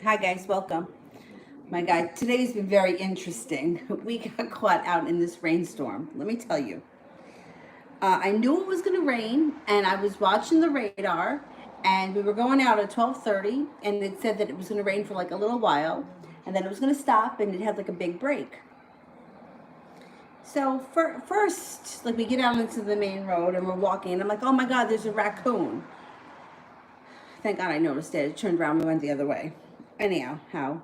Hi guys, welcome. My guy, today's been very interesting. We got caught out in this rainstorm. Let me tell you. I knew it was going to rain, and I was watching the radar, and we were going out at 12:30, and it said that it was going to rain for like a little while, and then it was going to stop, and it had like a big break. So first, like we get out into the main road, and we're walking, and I'm like, oh my God, there's a raccoon. Thank God I noticed it. It turned around and went the other way. Anyhow, how?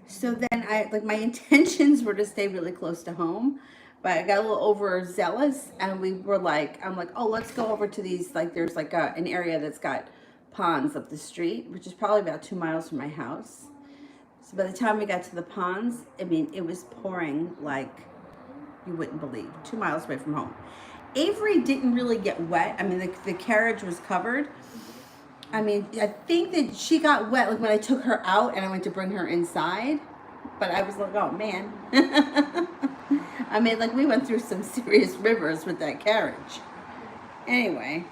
So then my intentions were to stay really close to home, but I got a little overzealous and we were like, I'm like, oh, let's go over to these, like there's like an area that's got ponds up the street, which is probably about 2 miles from my house. So by the time we got to the ponds, I mean, it was pouring like you wouldn't believe, 2 miles away from home. Avery didn't really get wet. I mean, the carriage was covered. I mean, I think that she got wet like when I took her out and I went to bring her inside. But I was like, oh man. I mean, like we went through some serious rivers with that carriage. Anyway.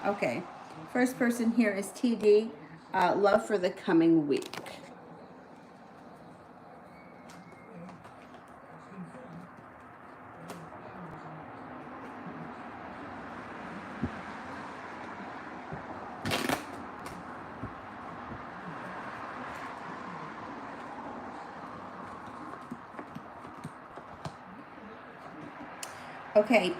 Okay. First person here is TD. Love for the coming week. Okay,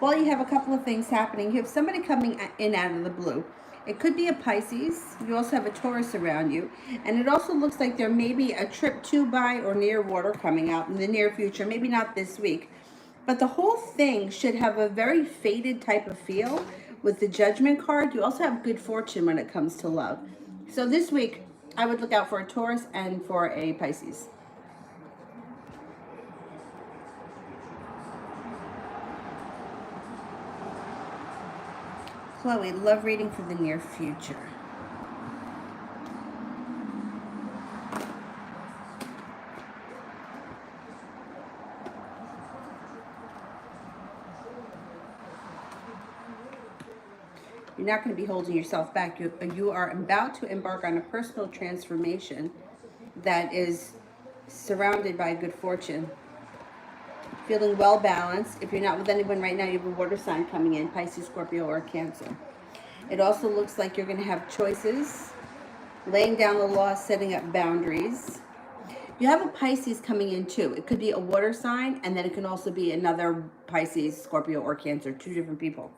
well, you have a couple of things happening. You have somebody coming in out of the blue. It could be a Pisces. You also have a Taurus around you. And it also looks like there may be a trip to, by, or near water coming out in the near future. Maybe not this week. But the whole thing should have a very faded type of feel with the Judgment card. You also have good fortune when it comes to love. So this week, I would look out for a Taurus and for a Pisces. Chloe, love reading for the near future. You're not going to be holding yourself back. You are about to embark on a personal transformation that is surrounded by good fortune. Feeling well balanced. If you're not with anyone right now, you have a water sign coming in, Pisces, Scorpio, or Cancer. It also looks like you're going to have choices, laying down the law, setting up boundaries. You have a Pisces coming in too. It could be a water sign, and then it can also be another Pisces, Scorpio, or Cancer, two different people.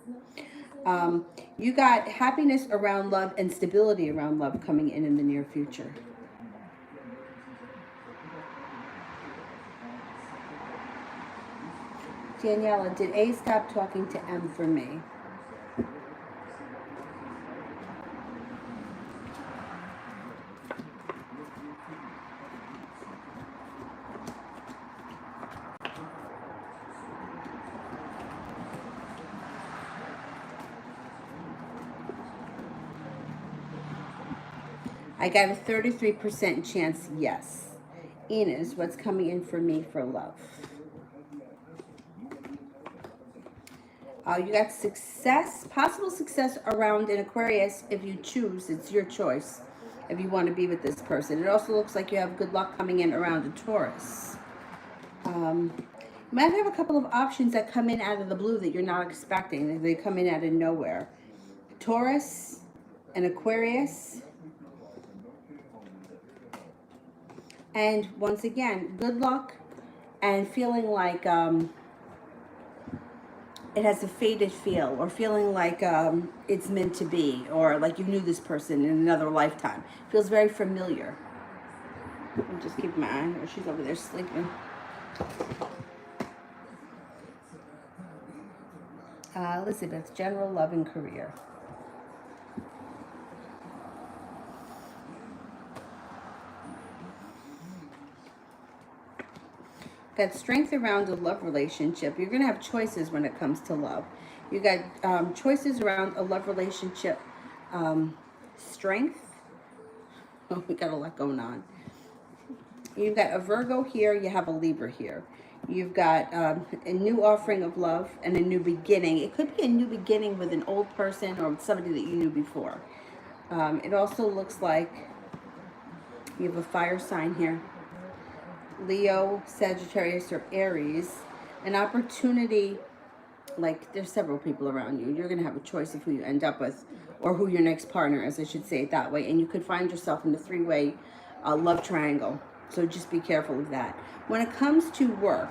You got happiness around love and stability around love coming in the near future. Daniela, did A stop talking to M for me? I got a 33% chance, yes. Inez, what's coming in for me for love? You got success, possible success around an Aquarius if you choose. It's your choice if you want to be with this person. It also looks like you have good luck coming in around a Taurus. You might have a couple of options that come in out of the blue that you're not expecting. They come in out of nowhere. Taurus, an Aquarius. And once again, good luck and feeling like it has a faded feel, or feeling like it's meant to be, or like you knew this person in another lifetime. Feels very familiar. I'll just keep my eye. Oh, she's over there sleeping. Elizabeth, general love and career. Got strength around a love relationship. You're going to have choices when it comes to love. You got choices around a love relationship. Strength. Oh, we got a lot going on. You've got a Virgo here. You have a Libra here. You've got a new offering of love and a new beginning. It could be a new beginning with an old person or with somebody that you knew before. It also looks like you have a fire sign here. Leo, Sagittarius, or Aries. An opportunity, like there's several people around you. You're going to have a choice of who you end up with, or who your next partner is, I should say it that way. And you could find yourself in a three-way love triangle. So just be careful of that. When it comes to work,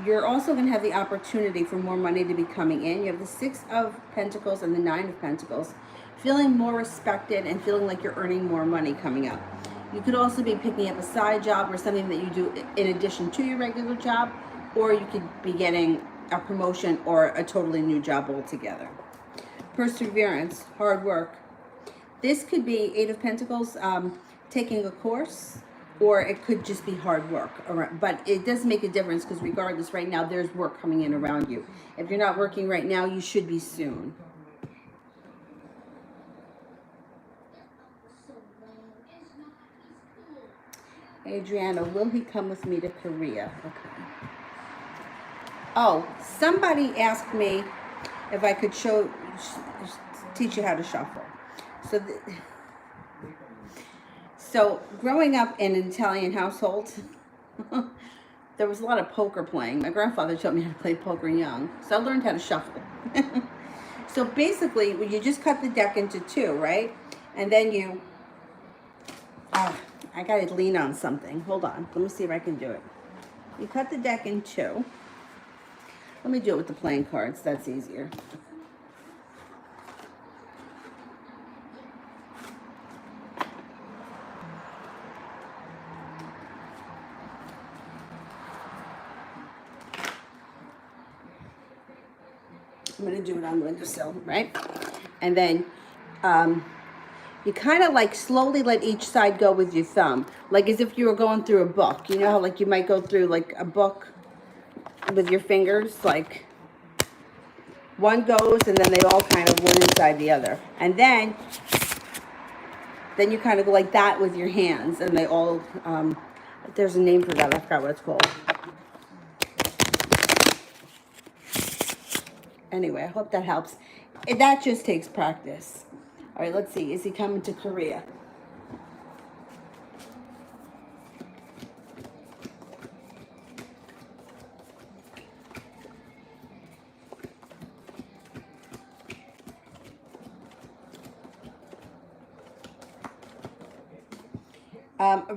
you're also going to have the opportunity for more money to be coming in. You have the Six of Pentacles and the Nine of Pentacles. Feeling more respected and feeling like you're earning more money coming up. You could also be picking up a side job or something that you do in addition to your regular job, or you could be getting a promotion or a totally new job altogether. Perseverance, hard work. This could be Eight of Pentacles, taking a course, or it could just be hard work. But it does make a difference because regardless, right now, there's work coming in around you. If you're not working right now, you should be soon. Adriana, will he come with me to Korea? Okay. Oh, somebody asked me if I could teach you how to shuffle. So growing up in an Italian household, there was a lot of poker playing. My grandfather taught me how to play poker young, so I learned how to shuffle. So basically, you just cut the deck into two, right? And then you... I gotta lean on something. Hold on. Let me see if I can do it. You cut the deck in two. Let me do it with the playing cards. That's easier. I'm gonna do it on the windowsill, right? And then you kind of like slowly let each side go with your thumb, like as if you were going through a book. You know how like you might go through like a book with your fingers, like one goes and then they all kind of one inside the other. And then you kind of go like that with your hands and they all, there's a name for that, I forgot what it's called. Anyway, I hope that helps. That just takes practice. All right, let's see. Is he coming to Korea?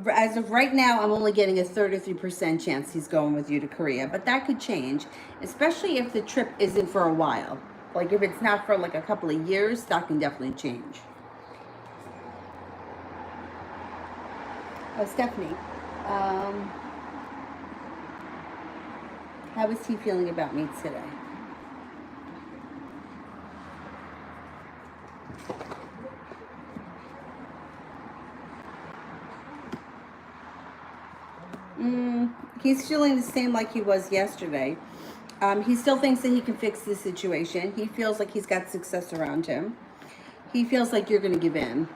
As of right now, I'm only getting a 33% chance he's going with you to Korea, but that could change, especially if the trip isn't for a while. Like if it's not for like a couple of years, that can definitely change. Oh, Stephanie, how is he feeling about me today? He's feeling the same like he was yesterday. He still thinks that he can fix the situation. He feels like he's got success around him. He feels like you're going to give in.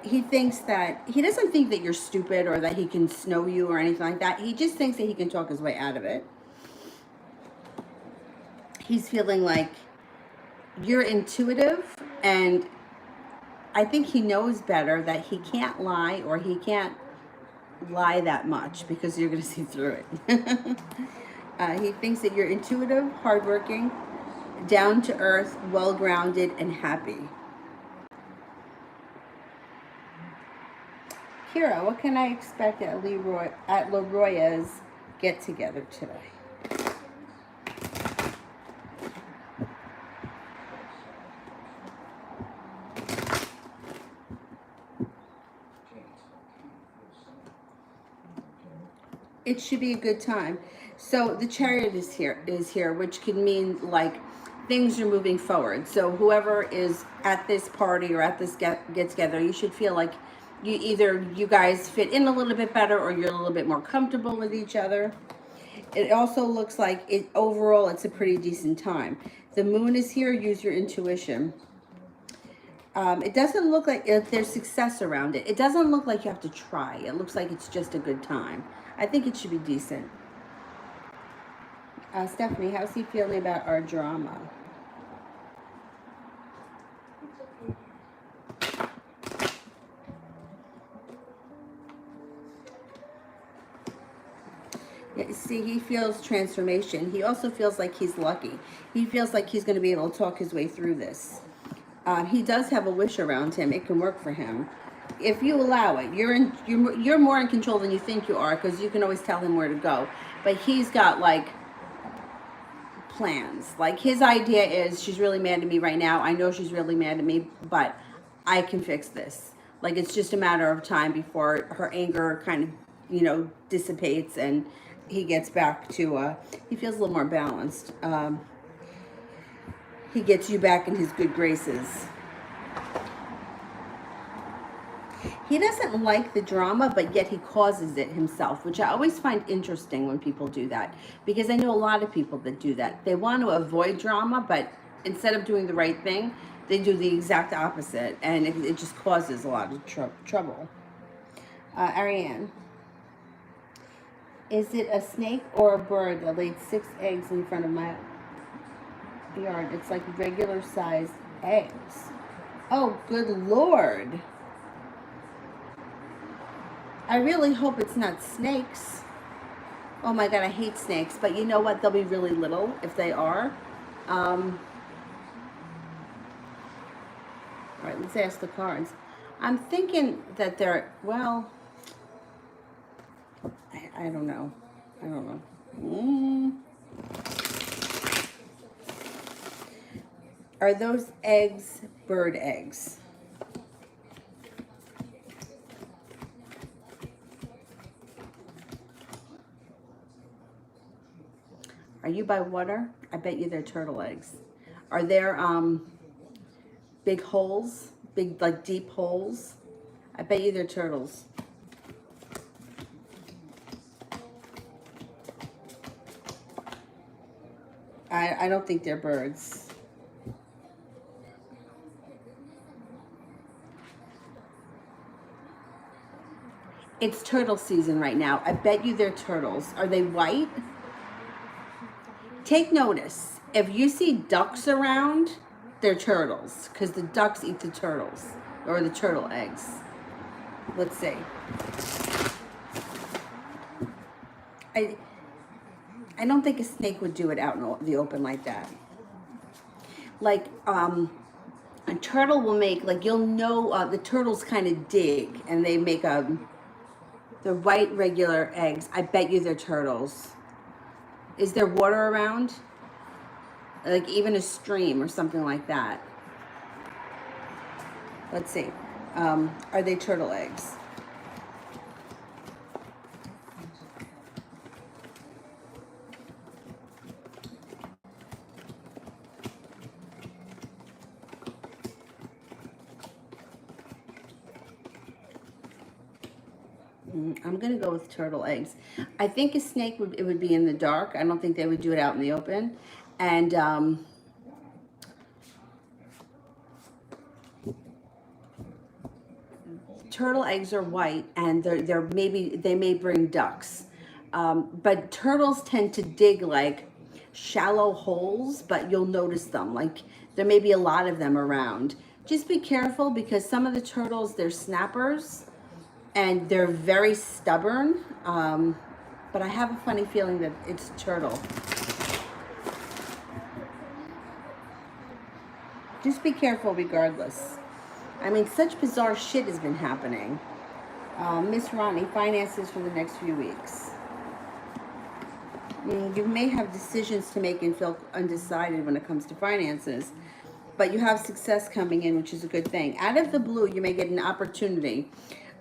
He thinks that, he doesn't think that you're stupid or that he can snow you or anything like that. He just thinks that he can talk his way out of it. He's feeling like you're intuitive, and I think he knows better that he can't lie, or he can't lie that much because you're going to see through it. He thinks that you're intuitive, hardworking, down to earth, well-grounded, and happy. Kira, what can I expect at Leroya's get-together today? It should be a good time. So the Chariot is here, which can mean like things are moving forward. So whoever is at this party or at this get together, you should feel like you guys fit in a little bit better, or you're a little bit more comfortable with each other. It also looks like overall it's a pretty decent time. The moon is here. Use your intuition. It doesn't look like there's success around it. It doesn't look like you have to try. It looks like it's just a good time. I think it should be decent. Stephanie, how's he feeling about our drama? Yeah, see, he feels transformation. He also feels like he's lucky. He feels like he's going to be able to talk his way through this. He does have a wish around him. It can work for him if you allow it. You're more in control than you think you are, because you can always tell him where to go. But he's got like plans. Like, his idea is, she's really mad at me right now. I know she's really mad at me, but I can fix this. Like, it's just a matter of time before her anger kind of, dissipates, and he gets back to, he feels a little more balanced. He gets you back in his good graces. He doesn't like the drama, but yet he causes it himself, which I always find interesting when people do that, because I know a lot of people that do that. They want to avoid drama, but instead of doing the right thing, they do the exact opposite, and it just causes a lot of trouble. Ariane, is it a snake or a bird that laid 6 eggs in front of my yard? It's like regular sized eggs. Oh, good Lord. I really hope it's not snakes. Oh my God, I hate snakes. But you know what? They'll be really little if they are. All right, let's ask the cards. I'm thinking that they're, well, I don't know. I don't know. Are those eggs bird eggs? Are you by water? I bet you they're turtle eggs. Are there big holes? Big, like, deep holes? I bet you they're turtles. I don't think they're birds. It's turtle season right now. I bet you they're turtles. Are they white? Take notice. If you see ducks around, they're turtles, because the ducks eat the turtles, or the turtle eggs. Let's see. I don't think a snake would do it out in the open like that. Like, a turtle will make, like, you'll know, the turtles kind of dig, and they make the white regular eggs. I bet you they're turtles. Is there water around? Like, even a stream or something like that. Let's see. Are they turtle eggs? I'm gonna go with turtle eggs. I think a snake would be in the dark. I don't think they would do it out in the open. And turtle eggs are white, and they may bring ducks. But turtles tend to dig like shallow holes, but you'll notice them. Like, there may be a lot of them around. Just be careful, because some of the turtles, they're snappers, and they're very stubborn. But I have a funny feeling that it's turtle. Just be careful regardless. I mean, such bizarre shit has been happening. Miss Ronnie, finances for the next few weeks. You may have decisions to make and feel undecided when it comes to finances, but you have success coming in, which is a good thing. Out of the blue, you may get an opportunity.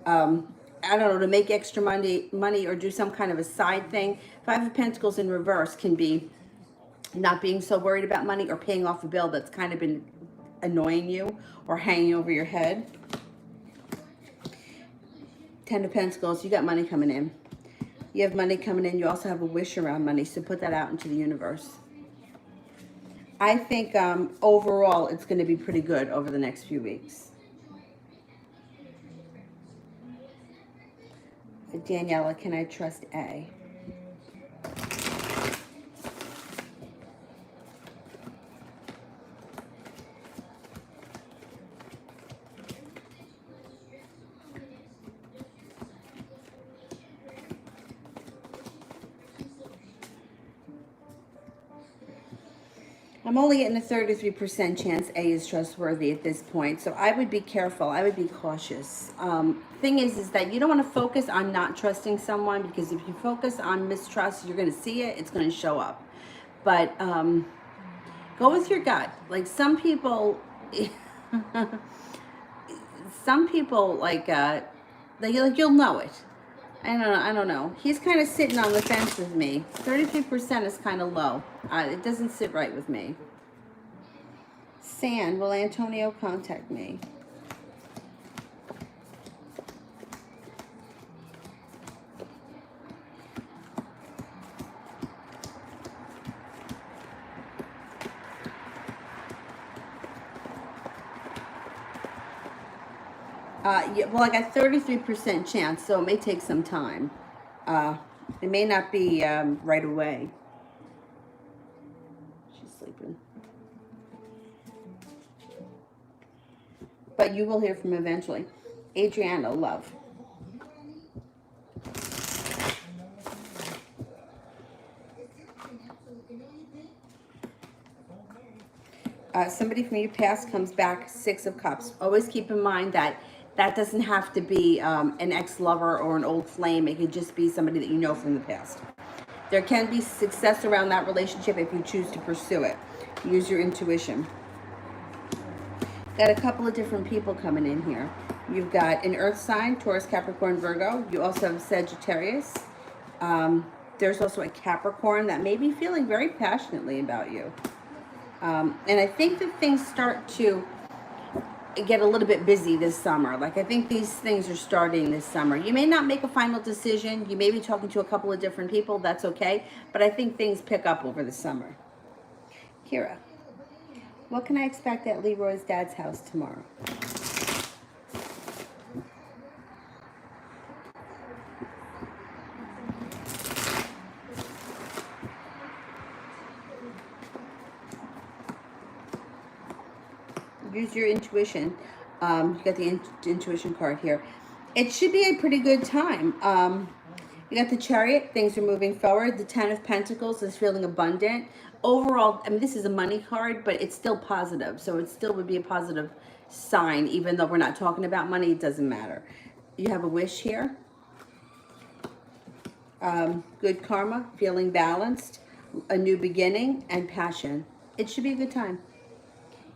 I don't know, to make extra money or do some kind of a side thing. 5 of Pentacles in reverse can be not being so worried about money, or paying off a bill that's kind of been annoying you or hanging over your head. 10 of Pentacles, you got money coming in. You have money coming in. You also have a wish around money, so put that out into the universe. I think overall it's going to be pretty good over the next few weeks. Daniela, can I trust A? I'm only getting a 33% chance A is trustworthy at this point, so I would be careful. I would be cautious. Thing is that you don't want to focus on not trusting someone, because if you focus on mistrust, you're going to see it. It's going to show up. But go with your gut. Like some people, you'll know it. I don't know. He's kind of sitting on the fence with me. 33% is kind of low. It doesn't sit right with me. San, will Antonio contact me? Yeah, well, I got 33% chance, so it may take some time. It may not be right away. She's sleeping. But you will hear from him eventually. Adriana, love. Somebody from your past comes back, 6 of Cups. Always keep in mind that that doesn't have to be an ex-lover or an old flame. It could just be somebody that you know from the past. There can be success around that relationship if you choose to pursue it. Use your intuition. Got a couple of different people coming in here. You've got an earth sign, Taurus, Capricorn, Virgo. You also have Sagittarius. There's also a Capricorn that may be feeling very passionately about you. And I think that things start to get a little bit busy this summer. Like, I think these things are starting this summer. You may not make a final decision. You may be talking to a couple of different people. That's okay. But I think things pick up over the summer. Kira, what can I expect at Leroy's dad's house tomorrow? Use your intuition. You got the intuition card here. It should be a pretty good time. You got the Chariot. Things are moving forward. The 10 of Pentacles is feeling abundant. Overall, I mean, this is a money card, but it's still positive. So it still would be a positive sign. Even though we're not talking about money, it doesn't matter. You have a wish here. Good karma, feeling balanced, a new beginning, and passion. It should be a good time.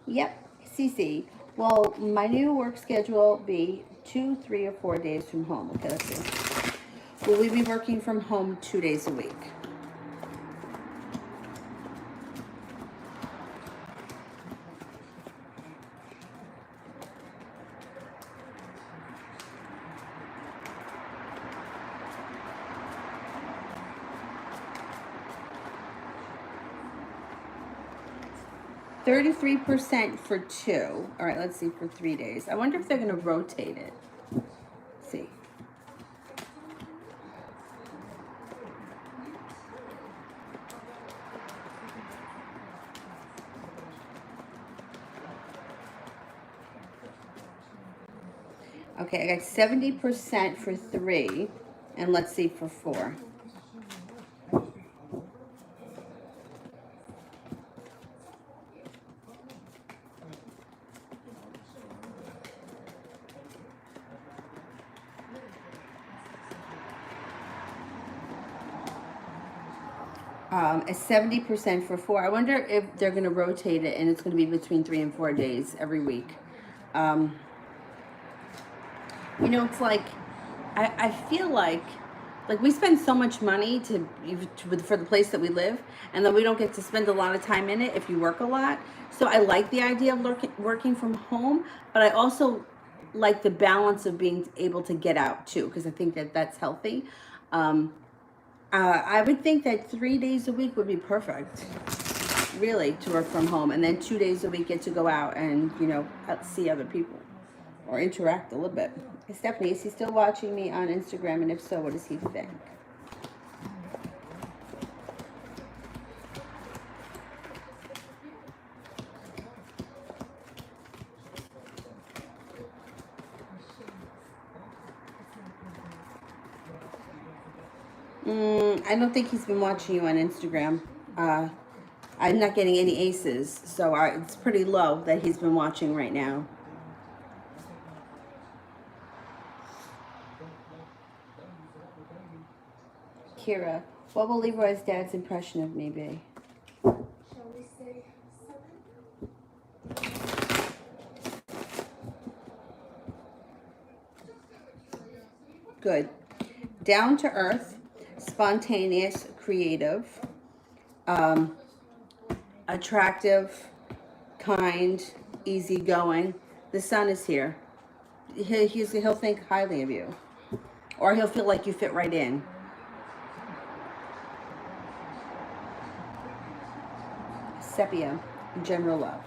Yep. Cece, well, my new work schedule be 2, 3, or 4 days from home. Okay, let's see. Will we be working from home 2 days a week? %33% for 2. All right, let's see for 3 days. I wonder if they're going to rotate it. Let's see. Okay, I got 70% for 3, and let's see for 4. A 70% for 4. I wonder if they're going to rotate it and it's going to be between 3 and 4 days every week. You know, it's like, I feel like we spend so much money for the place that we live, and then we don't get to spend a lot of time in it if you work a lot. So I like the idea of working from home, but I also like the balance of being able to get out too, because I think that that's healthy. I would think that 3 days a week would be perfect, really, to work from home, and then 2 days a week get to go out and, you know, see other people or interact a little bit. Hey, Stephanie, is he still watching me on Instagram? And if so, what does he think? I don't think he's been watching you on Instagram. I'm not getting any aces, so it's pretty low that he's been watching right now. Kira, what will Leroy's dad's impression of me be? Shall we say 7? Good. Down to earth, spontaneous, creative, attractive, kind, easygoing. The sun is here. He'll think highly of you, or he'll feel like you fit right in. Sepia, general love.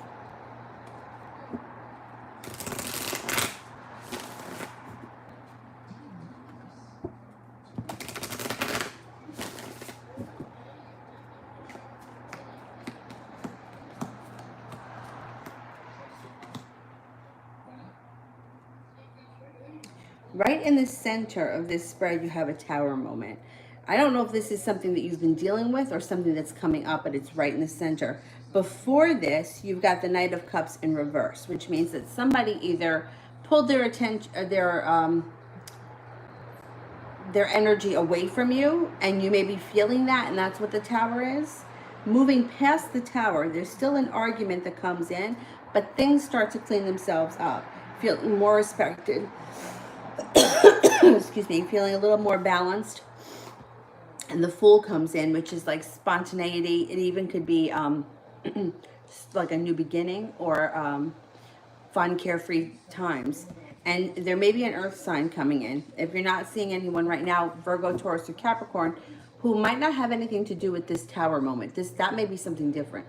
Right in the center of this spread, you have a tower moment. I don't know if this is something that you've been dealing with or something that's coming up, but it's right in the center. Before this, you've got the Knight of Cups in reverse, which means that somebody either pulled their attention, their energy away from you, and you may be feeling that, and that's what the tower is. Moving past the tower, there's still an argument that comes in, but things start to clean themselves up. Feel more respected. Excuse me, feeling a little more balanced. And the Fool comes in, which is like spontaneity. It even could be like a new beginning, or fun, carefree times. And there may be an earth sign coming in. If you're not seeing anyone right now, Virgo, Taurus, or Capricorn, who might not have anything to do with this tower moment. That may be something different.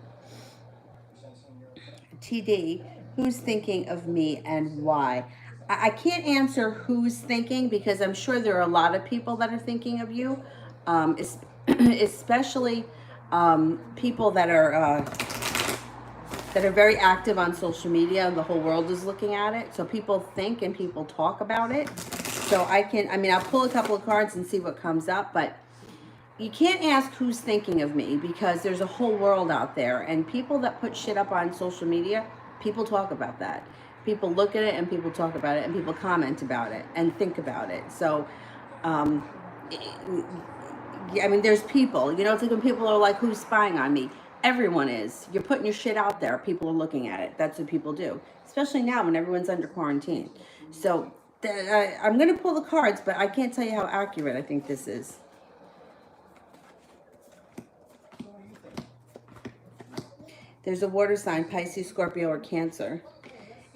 TD, who's thinking of me and why? I can't answer who's thinking, because I'm sure there are a lot of people that are thinking of you, especially people that are very active on social media, and the whole world is looking at it. So people think and people talk about it. So I'll pull a couple of cards and see what comes up, but you can't ask who's thinking of me, because there's a whole world out there, and people that put shit up on social media, people talk about that. People look at it and people talk about it and people comment about it and think about it. So, there's people, it's like when people are like, who's spying on me? Everyone is. You're putting your shit out there. People are looking at it. That's what people do, especially now when everyone's under quarantine. So I'm going to pull the cards, but I can't tell you how accurate I think this is. There's a water sign, Pisces, Scorpio, or Cancer.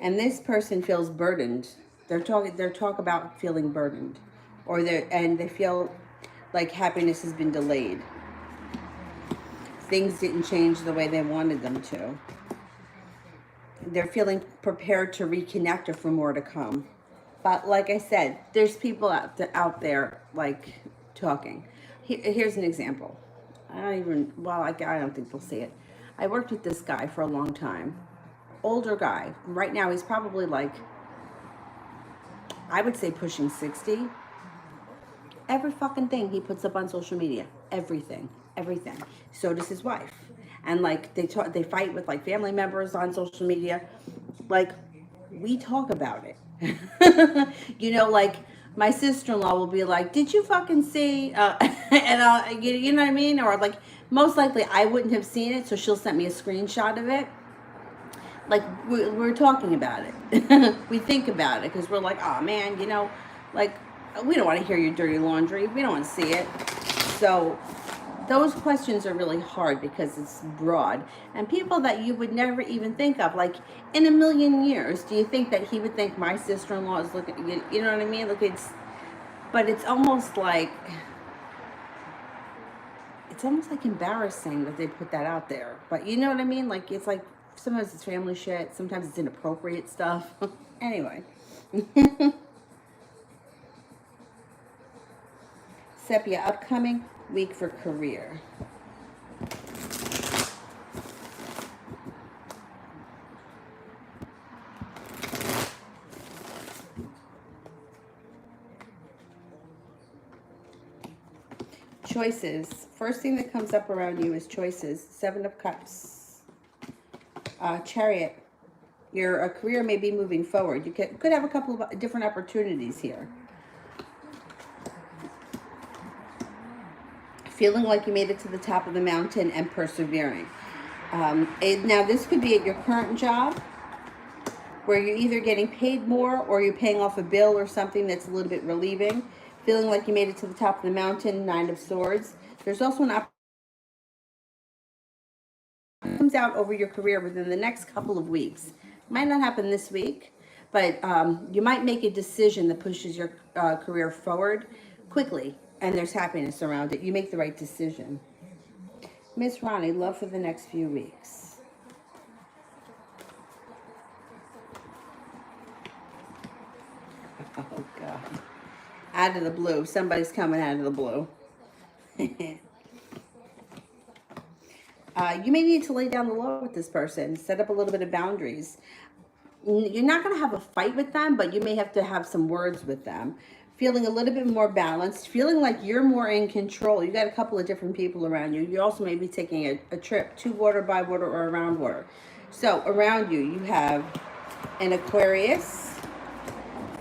And this person feels burdened. They're talk about feeling burdened, or they feel like happiness has been delayed. Things didn't change the way they wanted them to. They're feeling prepared to reconnect or for more to come. But like I said, there's people out there like talking. Here's an example. I don't think they'll see it. I worked with this guy for a long time. Older guy. Right now he's probably like, I would say pushing 60. Every fucking thing he puts up on social media. Everything. So does his wife. And like they fight with like family members on social media. Like, we talk about it. Like my sister-in-law will be like, did you fucking see? And I'll, you know what I mean? Or like, most likely I wouldn't have seen it, so she'll send me a screenshot of it. Like, we're talking about it. We think about it, because we're like, oh man, like, we don't want to hear your dirty laundry. We don't want to see it. So those questions are really hard because it's broad. And people that you would never even think of, like, in a million years, do you think that he would think my sister-in-law is looking, you know what I mean? Look, but it's almost like embarrassing that they put that out there. But you know what I mean? Like, it's like, sometimes it's family shit, sometimes it's inappropriate stuff. Anyway. Sepia, upcoming week for career. choices. First thing that comes up around you is choices. 7 of Cups. Chariot. Your career may be moving forward. You could have a couple of different opportunities here. Feeling like you made it to the top of the mountain and persevering. Now, this could be at your current job, where you're either getting paid more or you're paying off a bill or something that's a little bit relieving. Feeling like you made it to the top of the mountain, 9 of Swords. There's also an opportunity that comes out over your career within the next couple of weeks. Might not happen this week, but you might make a decision that pushes your career forward quickly, and there's happiness around it. You make the right decision. Miss Ronnie, love for the next few weeks. Oh, God. Out of the blue. Somebody's coming out of the blue. You may need to lay down the law with this person. Set up a little bit of boundaries. You're not going to have a fight with them, but you may have to have some words with them. Feeling a little bit more balanced. Feeling like you're more in control. You got a couple of different people around you. You also may be taking a trip to water, by water, or around water. So around you, you have an Aquarius,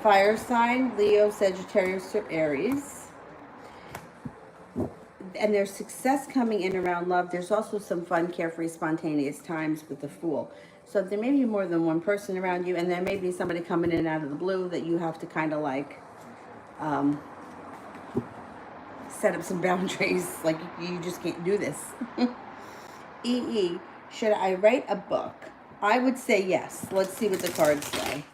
fire sign, Leo, Sagittarius, or Aries. And there's success coming in around love. There's also some fun, carefree, spontaneous times with the Fool. So there may be more than one person around you, and there may be somebody coming in out of the blue that you have to kind of like set up some boundaries. Like, you just can't do this. Should I write a book? I would say yes. Let's see what the cards say.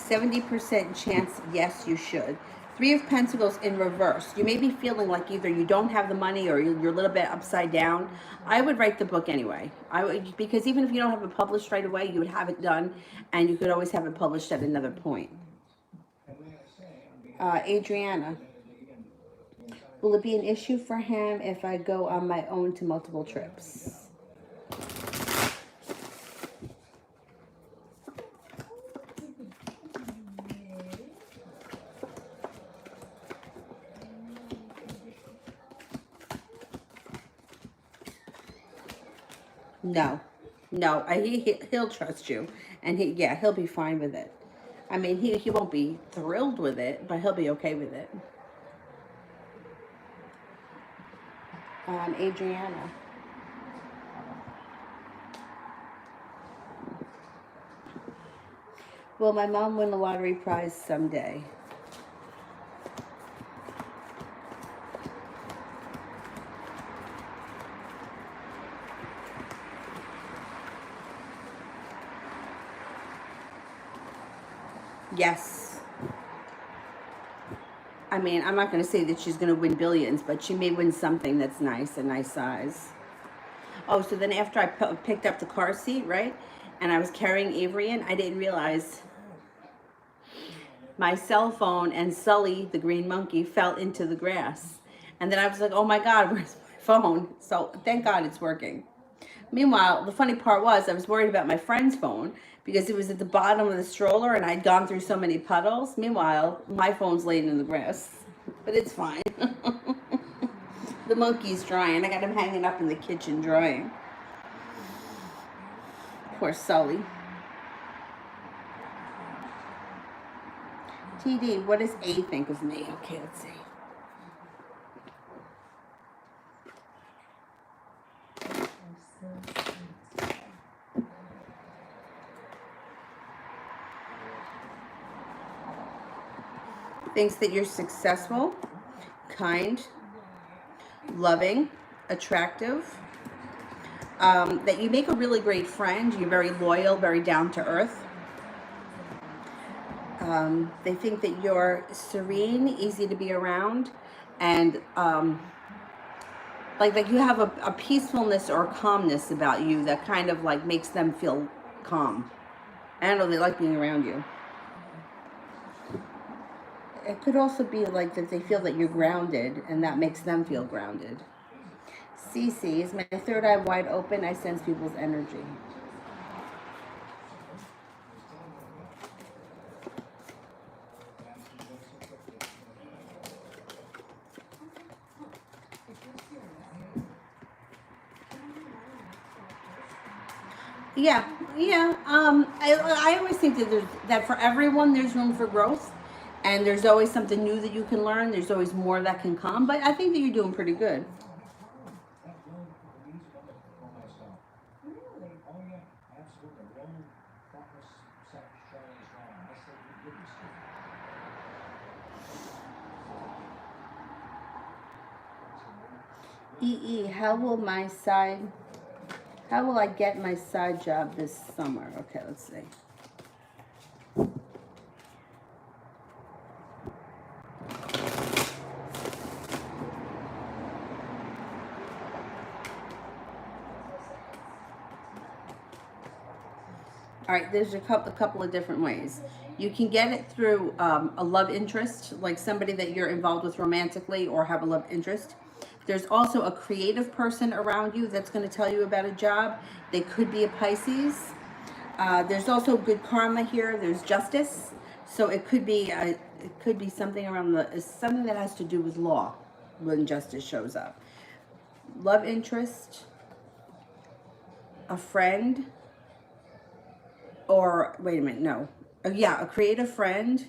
70% chance, yes, you should. 3 of Pentacles in reverse. You may be feeling like either you don't have the money or you're a little bit upside down. I would write the book anyway. Because even if you don't have it published right away, you would have it done, and you could always have it published at another point. Adriana. Will it be an issue for him if I go on my own to multiple trips? No, he'll trust you, and he'll be fine with it. I mean, he won't be thrilled with it, but he'll be okay with it. Adriana. Will my mom win the lottery prize someday? Yes. I mean, I'm not going to say that she's going to win billions, but she may win something that's nice, a nice size. Oh, so then after I picked up the car seat, right, and I was carrying Avery in, I didn't realize my cell phone and Sully, the green monkey, fell into the grass. And then I was like, oh my God, where's my phone? So thank God it's working. Meanwhile, the funny part was I was worried about my friend's phone because it was at the bottom of the stroller and I'd gone through so many puddles. Meanwhile, my phone's laying in the grass, but it's fine. The monkey's drying. I got him hanging up in the kitchen drying. Poor Sully. TD, what does A think of me? Okay, let's see. Thinks that you're successful, kind, loving, attractive, that you make a really great friend. You're very loyal, very down to earth. They think that you're serene, easy to be around, and like you have a peacefulness or a calmness about you that kind of like makes them feel calm. I don't know, they like being around you. It could also be like that they feel that you're grounded and that makes them feel grounded. Cece, is my third eye wide open? I sense people's energy. Yeah, yeah. I always think that that for everyone there's room for growth, and there's always something new that you can learn. There's always more that can come. But I think that you're doing pretty good. How will I get my side job this summer? Okay, let's see. All right, there's a couple of different ways. You can get it through a love interest, like somebody that you're involved with romantically or have a love interest. There's also a creative person around you that's going to tell you about a job. They could be a Pisces. There's also good karma here. There's justice, so it could be something around something that has to do with law when justice shows up. Love interest, a friend, or wait a minute, no, yeah, a creative friend,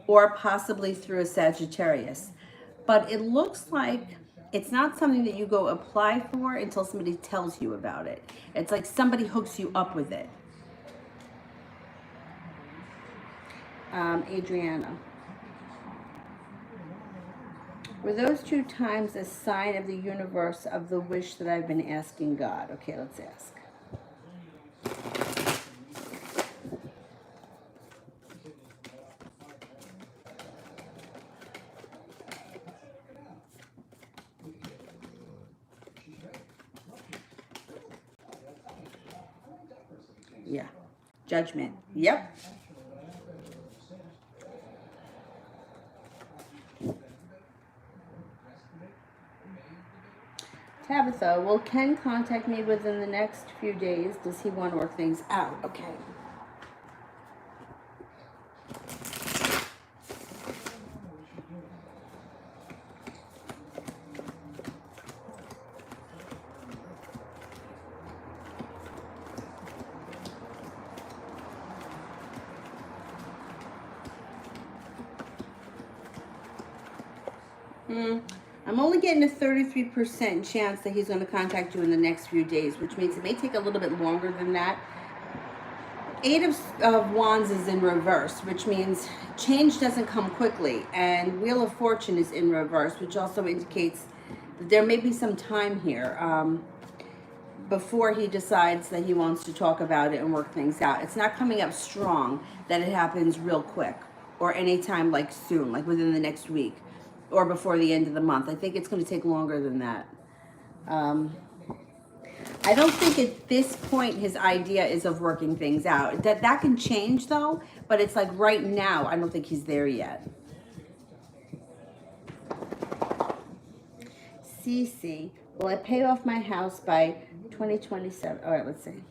or possibly through a Sagittarius. But it looks like it's not something that you go apply for until somebody tells you about it. It's like somebody hooks you up with it. Adriana. Were those 2 times a sign of the universe of the wish that I've been asking God? Okay, let's ask. Yeah. Judgment. Yep. Tabitha, will Ken contact me within the next few days? Does he want to work things out? Okay. I'm only getting a 33% chance that he's going to contact you in the next few days, which means it may take a little bit longer than that. 8 of Wands is in reverse, which means change doesn't come quickly. And Wheel of Fortune is in reverse, which also indicates that there may be some time here before he decides that he wants to talk about it and work things out. It's not coming up strong that it happens real quick or anytime like soon, like within the next week or before the end of the month. I think it's going to take longer than that. I don't think at this point his idea is of working things out. That can change though, but it's like right now, I don't think he's there yet. CC, will I pay off my house by 2027? All right, let's see.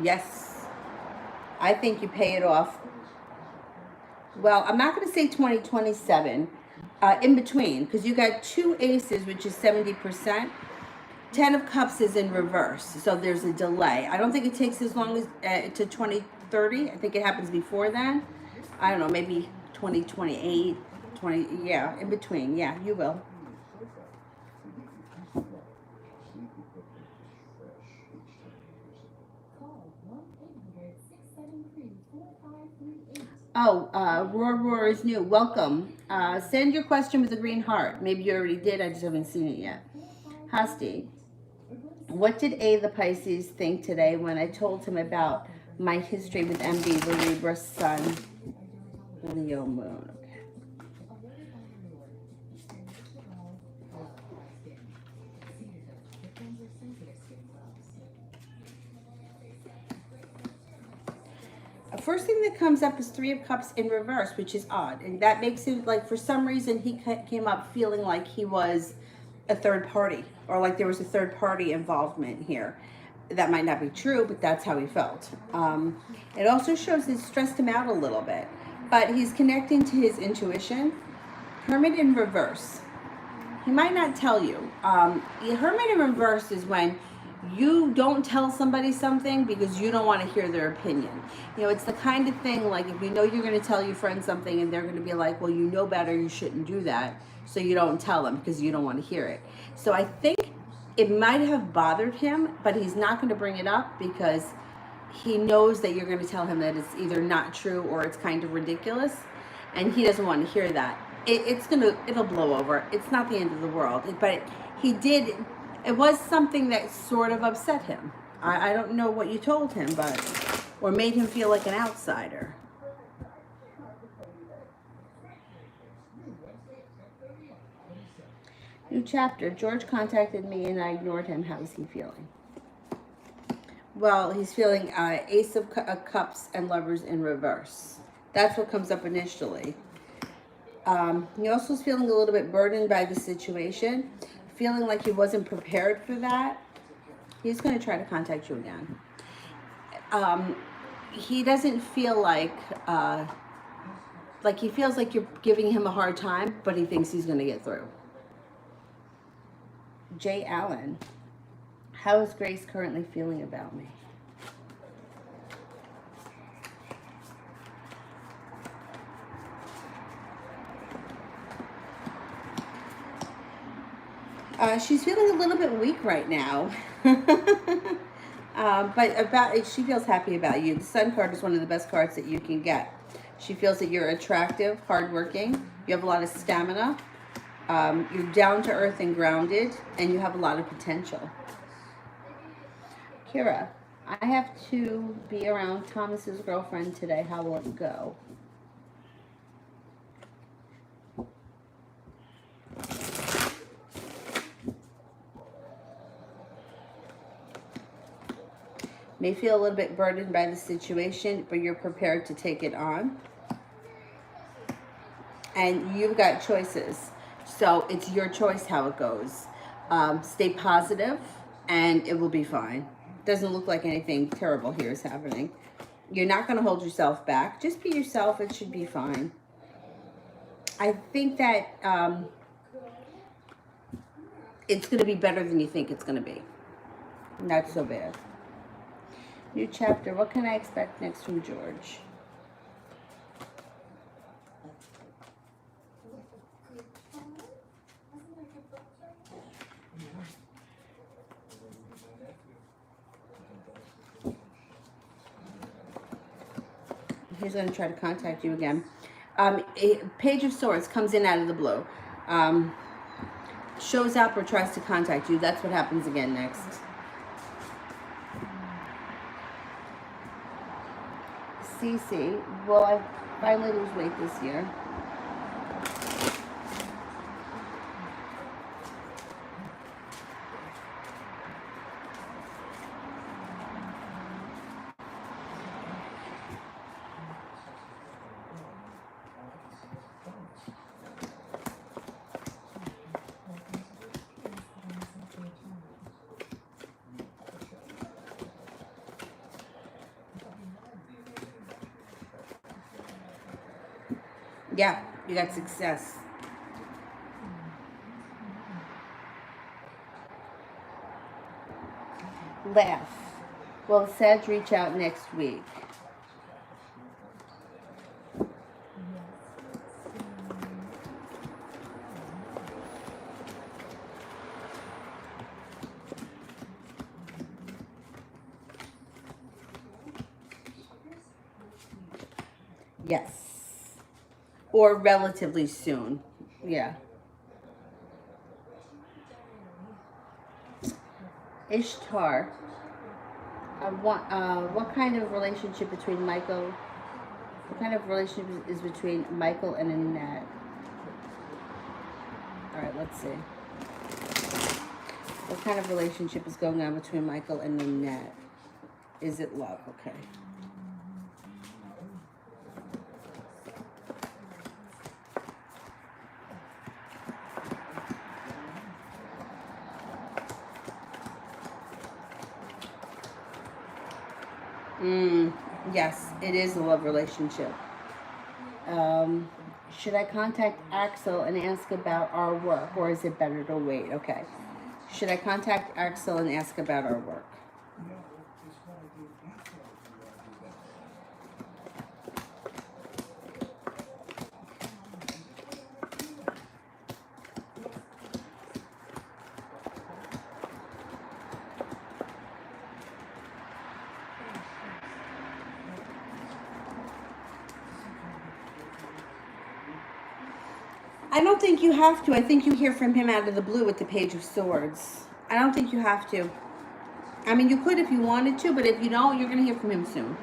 Yes, I think you pay it off. Well, I'm not going to say 2027, in between, because you got 2 aces, which is 70%. 10 of Cups is in reverse, so there's a delay. I don't think it takes as long as to 2030. I think it happens before then. I don't know, maybe 2028, 20, yeah, in between. Yeah, you will. Oh, Roar is new. Welcome. Send your question with a green heart. Maybe you already did. I just haven't seen it yet. Hasti, what did A the Pisces think today when I told him about my history with MB, the Libra Sun, Leo Moon? Okay. first thing that comes up is Three of Cups in reverse, which is odd. And that makes it like, for some reason, he came up feeling like he was a third party, or like there was a third party involvement here. That might not be true, but that's how he felt. It also shows it stressed him out a little bit, but he's connecting to his intuition. Hermit in reverse. He might not tell you. Hermit in reverse is when you don't tell somebody something because you don't want to hear their opinion. You know, it's the kind of thing like if you know you're going to tell your friend something and they're going to be like, well, you know better, you shouldn't do that. So you don't tell them because you don't want to hear it. So I think it might have bothered him, but he's not going to bring it up because he knows that you're going to tell him that it's either not true or it's kind of ridiculous. And he doesn't want to hear that. It'll blow over. It's not the end of the world. But it was something that sort of upset him. I don't know what you told him, or made him feel like an outsider. New chapter. George contacted me and I ignored him. How is he feeling? Well, he's feeling Ace of Cups and Lovers in reverse. That's what comes up initially. He also is feeling a little bit burdened by the situation, feeling like he wasn't prepared for that. He's going to try to contact you again. He doesn't feel like he feels like you're giving him a hard time, but he thinks he's going to get through. Jay Allen, how is Grace currently feeling about me? She's feeling a little bit weak right now, but she feels happy about you. The Sun card is one of the best cards that you can get. She feels that you're attractive, hardworking, you have a lot of stamina, you're down to earth and grounded, and you have a lot of potential. Kira, I have to be around Thomas's girlfriend today. How will it go? May feel a little bit burdened by the situation, but you're prepared to take it on. And you've got choices. So it's your choice how it goes. Stay positive and it will be fine. Doesn't look like anything terrible here is happening. You're not going to hold yourself back. Just be yourself. It should be fine. I think that it's going to be better than you think it's going to be. Not so bad. New chapter. What can I expect next from George? He's going to try to contact you again. A Page of Swords comes in out of the blue. Shows up or tries to contact you. That's what happens again next. CC, will I finally lose weight this year? Yeah, you got success. Laugh. Will Sag reach out next week? Yes. Or relatively soon. Yeah. Ishtar. What kind of relationship between Michael? What kind of relationship is between Michael and Annette? All right, let's see. What kind of relationship is going on between Michael and Annette? Is it love? Okay. Yes, it is a love relationship. Um, should I contact Axel and ask about our work, or is it better to wait? Okay. Should I contact Axel and ask about our work? 'I don't think you have to. I think you hear from him out of the blue with the Page of Swords. I don't think you have to. I mean, you could if you wanted to, but if you don't, you're going to hear from him soon.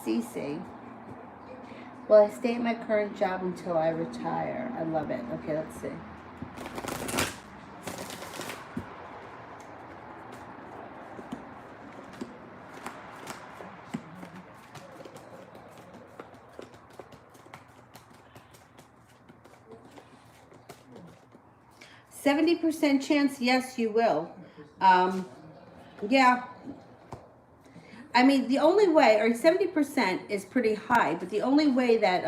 Cece. Well, I stay at my current job until I retire. I love it. Okay, let's see. %70 chance, yes, you will. Yeah. I mean, the only way, or 70% is pretty high, but the only way that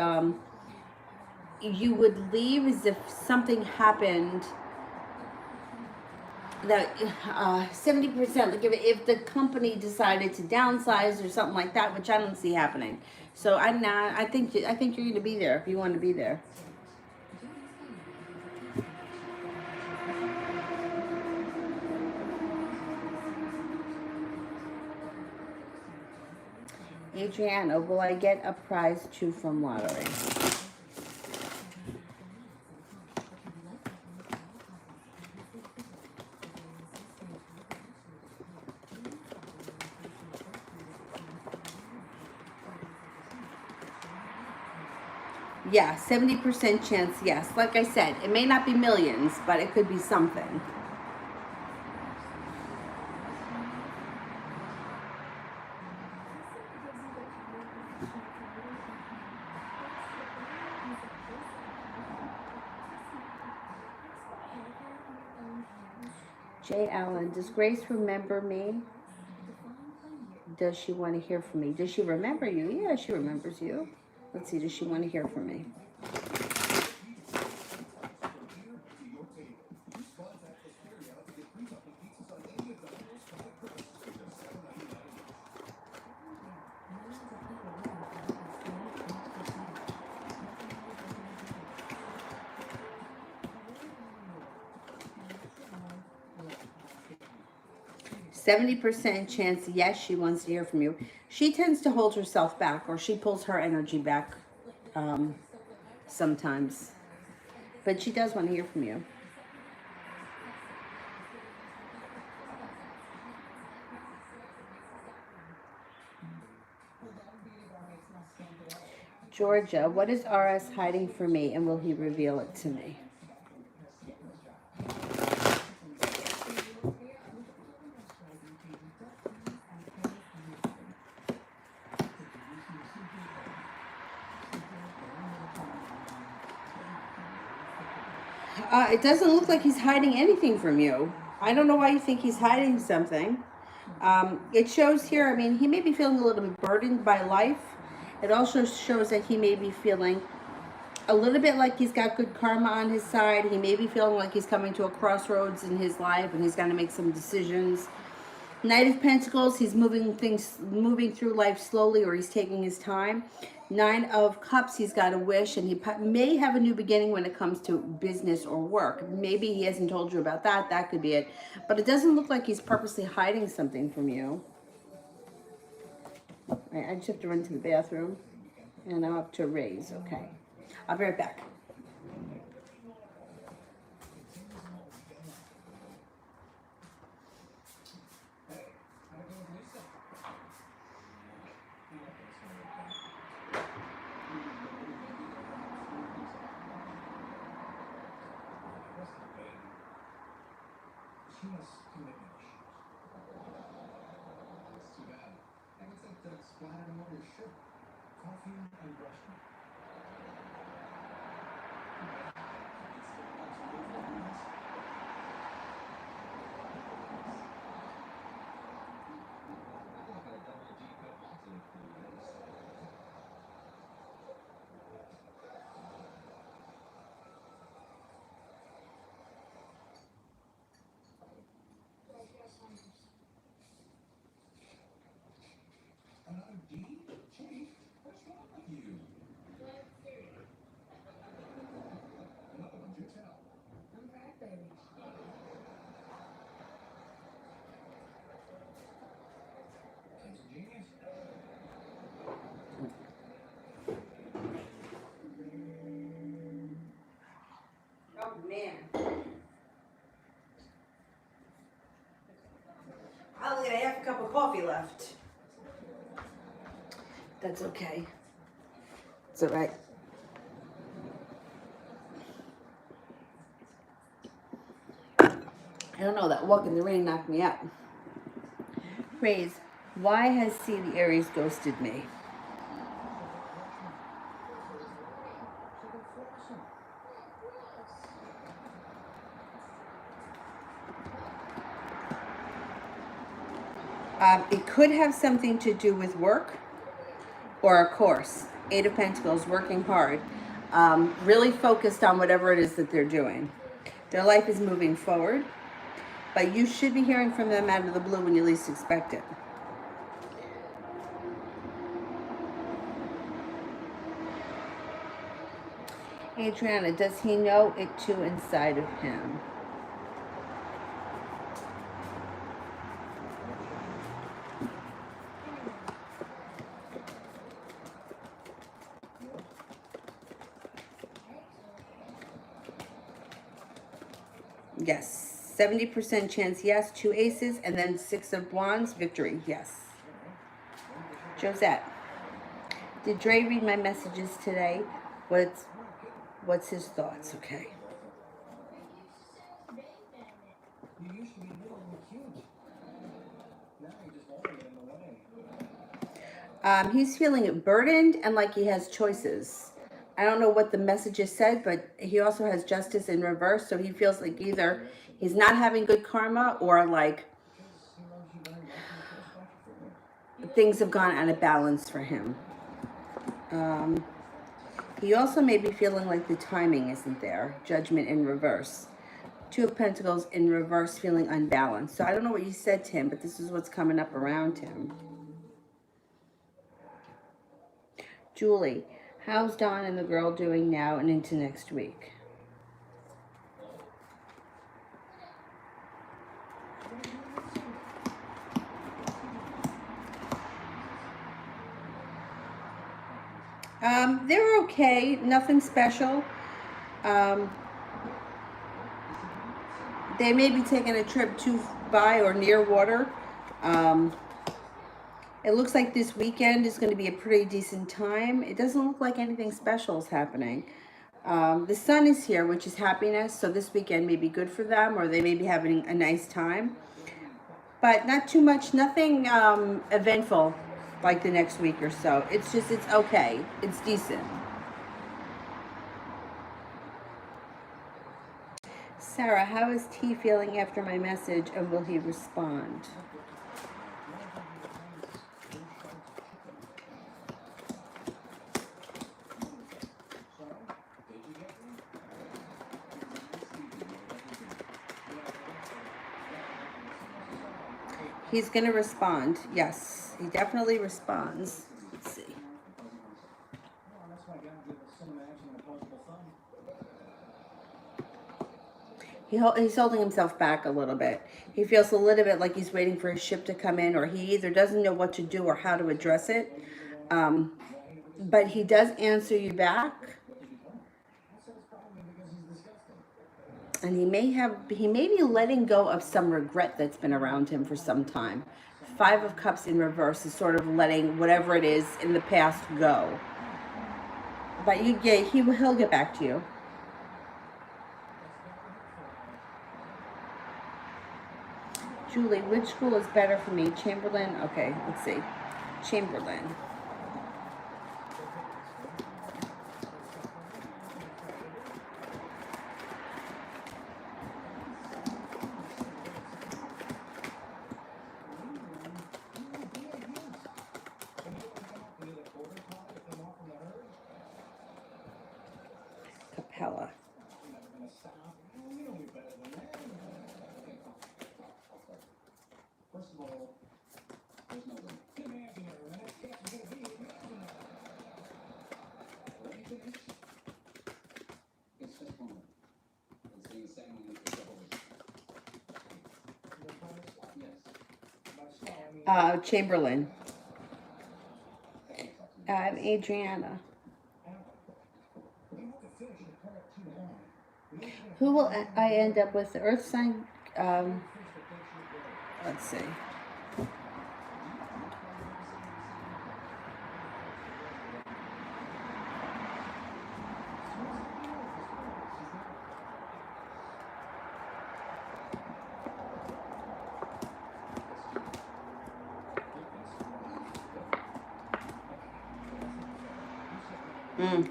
you would leave is if something happened that 70%, like if the company decided to downsize or something like that, which I don't see happening. So I'm not. I think you're going to be there if you want to be there. Adriana, will I get a prize too from lottery? Yeah, 70% chance, yes. Like I said, it may not be millions, but it could be something. Jay Allen, does Grace remember me? Does she want to hear from me? Does she remember you? Yeah, she remembers you. Let's see, does she want to hear from me? 70% chance, yes, she wants to hear from you. She tends to hold herself back, or she pulls her energy back sometimes. But she does want to hear from you. Georgia, what is RS hiding from me, and will he reveal it to me? It doesn't look like he's hiding anything from you. I don't know why you think he's hiding something. It shows here, I mean, he may be feeling a little bit burdened by life. It also shows that he may be feeling a little bit like he's got good karma on his side. He may be feeling like he's coming to a crossroads in his life and he's got to make some decisions. Knight of Pentacles, he's moving through life slowly, or he's taking his time. Nine of Cups, he's got a wish, and he may have a new beginning when it comes to business or work. Maybe he hasn't told you about that. That could be it. But it doesn't look like he's purposely hiding something from you. All right, I just have to run to the bathroom, and I'm up to raise. Okay. I'll be right back. Oh man. I only got a half a cup of coffee left. That's okay. It's all right. I don't know, that walk in the rain knocked me out. Praise, why has C the Aries ghosted me? It could have something to do with work or a course. Eight of Pentacles, working hard, really focused on whatever it is that they're doing. Their life is moving forward, but you should be hearing from them out of the blue when you least expect it. Adriana, does he know it too inside of him? Yes. 70% chance, yes. 2 aces, and then 6 of wands, victory, yes. Josette, did Dre read my messages today? What's his thoughts? Okay. He's feeling burdened and like he has choices. I don't know what the messages said, but he also has justice in reverse, so he feels like either he's not having good karma or like things have gone out of balance for him. He also may be feeling like the timing isn't there. Judgment in reverse. 2 of Pentacles in reverse, feeling unbalanced. So I don't know what you said to him, but this is what's coming up around him. Julie, how's Dawn and the girl doing now and into next week? They're okay, nothing special. They may be taking a trip to, by, or near water. It looks like this weekend is going to be a pretty decent time. It doesn't look like anything special is happening. The sun is here, which is happiness, so this weekend may be good for them, or they may be having a nice time. But not too much, nothing eventful like the next week or so. It's just, it's okay. It's decent. Sarah, how is T feeling after my message, and will he respond? He's going to respond. Yes, he definitely responds. Let's see. He's holding himself back a little bit. He feels a little bit like he's waiting for his ship to come in, or he either doesn't know what to do or how to address it. But he does answer you back. And he may be letting go of some regret that's been around him for some time. 5 of Cups in reverse is sort of letting whatever it is in the past go. But he'll get back to you. Julie, which school is better for me? Chamberlain? Okay, let's see. Chamberlain. Hella. Chamberlain. Adriana. Who will I end up with? The Earth sign. Let's see.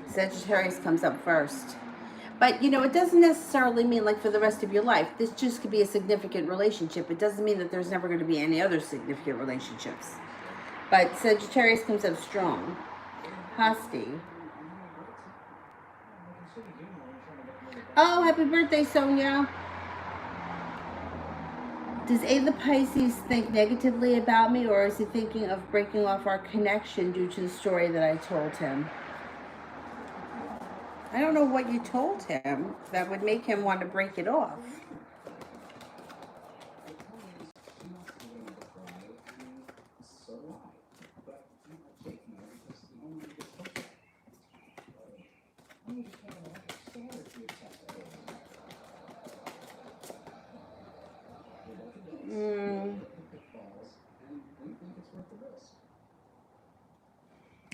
Sagittarius comes up first. But, you know, it doesn't necessarily mean like for the rest of your life. This just could be a significant relationship. It doesn't mean that there's never going to be any other significant relationships. But Sagittarius comes up strong. Hasti. Oh, happy birthday, Sonia. Does A the Pisces think negatively about me, or is he thinking of breaking off our connection due to the story that I told him? I don't know what you told him that would make him want to break it off.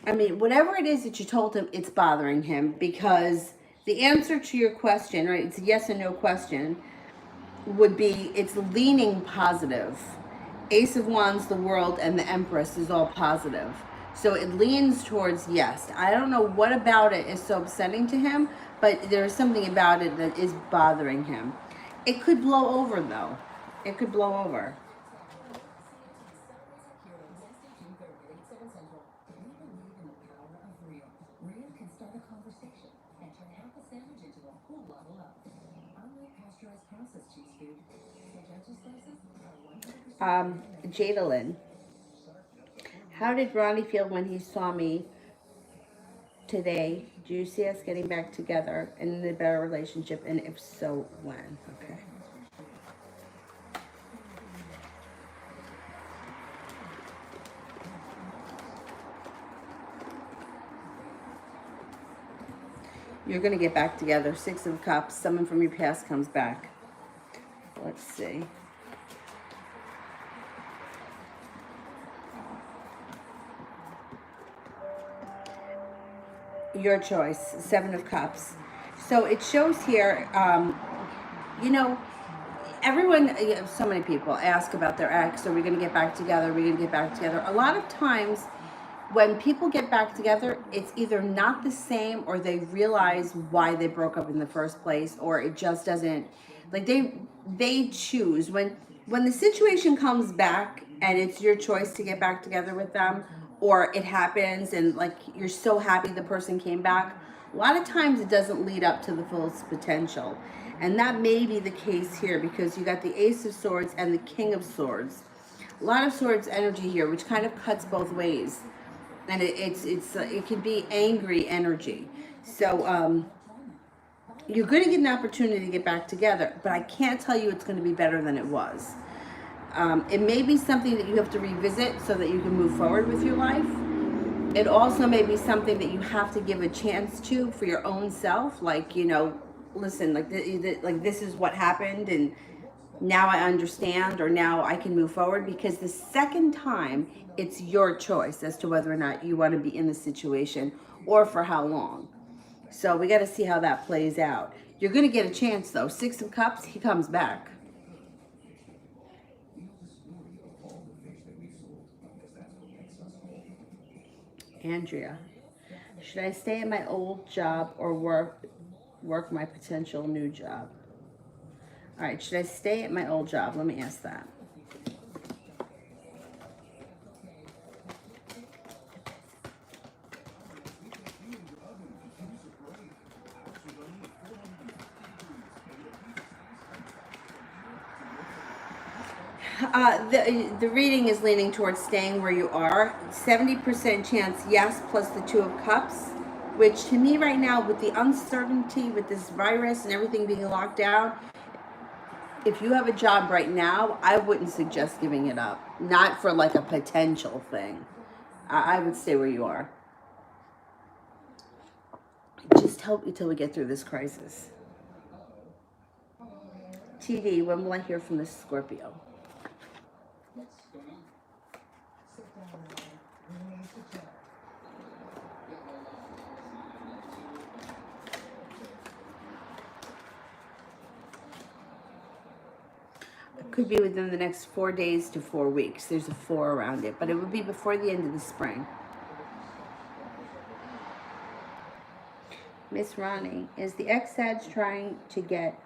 I mean, whatever it is that you told him, it's bothering him, because the answer to your question, right, it's a yes and no question, would be it's leaning positive. Ace of Wands, the World, and the Empress is all positive. So it leans towards yes. I don't know what about it is so upsetting to him, but there's something about it that is bothering him. It could blow over, though. It could blow over. Jadalyn. How did Ronnie feel when he saw me today? Do you see us getting back together and in a better relationship? And if so, when? Okay. You're going to get back together. Six of Cups. Someone from your past comes back. Let's see. Your choice. Seven of Cups. So it shows here, you know, everyone, so many people ask about their ex. Are we going to get back together? Are we going to get back together? A lot of times when people get back together, it's either not the same, or they realize why they broke up in the first place, or it just doesn't, like they choose when the situation comes back and it's your choice to get back together with them, or it happens and like you're so happy the person came back. A lot of times it doesn't lead up to the fullest potential. And that may be the case here, because you got the Ace of Swords and the King of Swords. A lot of Swords energy here, which kind of cuts both ways. And it can be angry energy. So you're going to get an opportunity to get back together, but I can't tell you it's going to be better than it was. It may be something that you have to revisit so that you can move forward with your life. It also may be something that you have to give a chance to for your own self. Like, you know, listen, like this is what happened, and now I understand, or now I can move forward. Because the second time, it's your choice as to whether or not you want to be in the situation, or for how long. So we got to see how that plays out. You're going to get a chance, though. Six of Cups, he comes back. Andrea, should I stay at my old job or work my potential new job? All right, should I stay at my old job? Let me ask that. The reading is leaning towards staying where you are. 70% chance yes, plus the Two of Cups, which to me right now, with the uncertainty with this virus and everything being locked down, if you have a job right now, I wouldn't suggest giving it up. Not for like a potential thing. I would stay where you are. Just help me till we get through this crisis. TD, when will I hear from this Scorpio? It could be within the next 4 days to 4 weeks. There's a 4 around it, but it would be before the end of the spring. Miss Ronnie, is the ex-Sag trying to get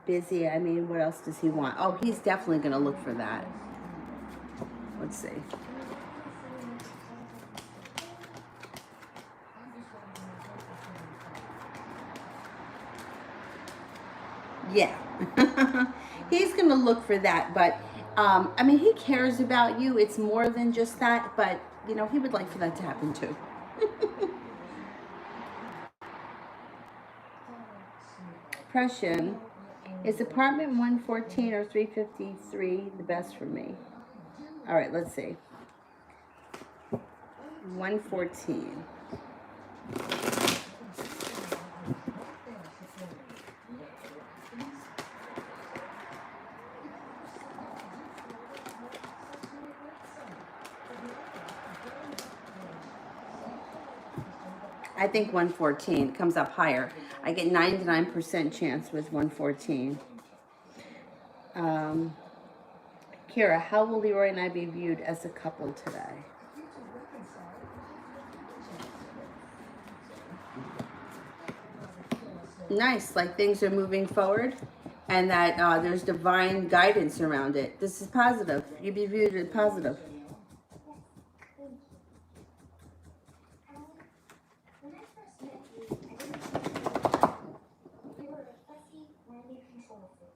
busy? I mean, what else does he want? Oh, he's definitely going to look for that. Let's see. Yeah. He's going to look for that, but I mean, he cares about you. It's more than just that, but you know, he would like for that to happen too. Depression. Is apartment 114 or 353 the best for me? All right, let's see. 114. I think 114 comes up higher. I get 99% chance with 114. Kira, how will Leroy and I be viewed as a couple today? Nice, like things are moving forward and that there's divine guidance around it. This is positive. You'd be viewed as positive. When I first met you, I didn't think you were a fussy, randy control freak.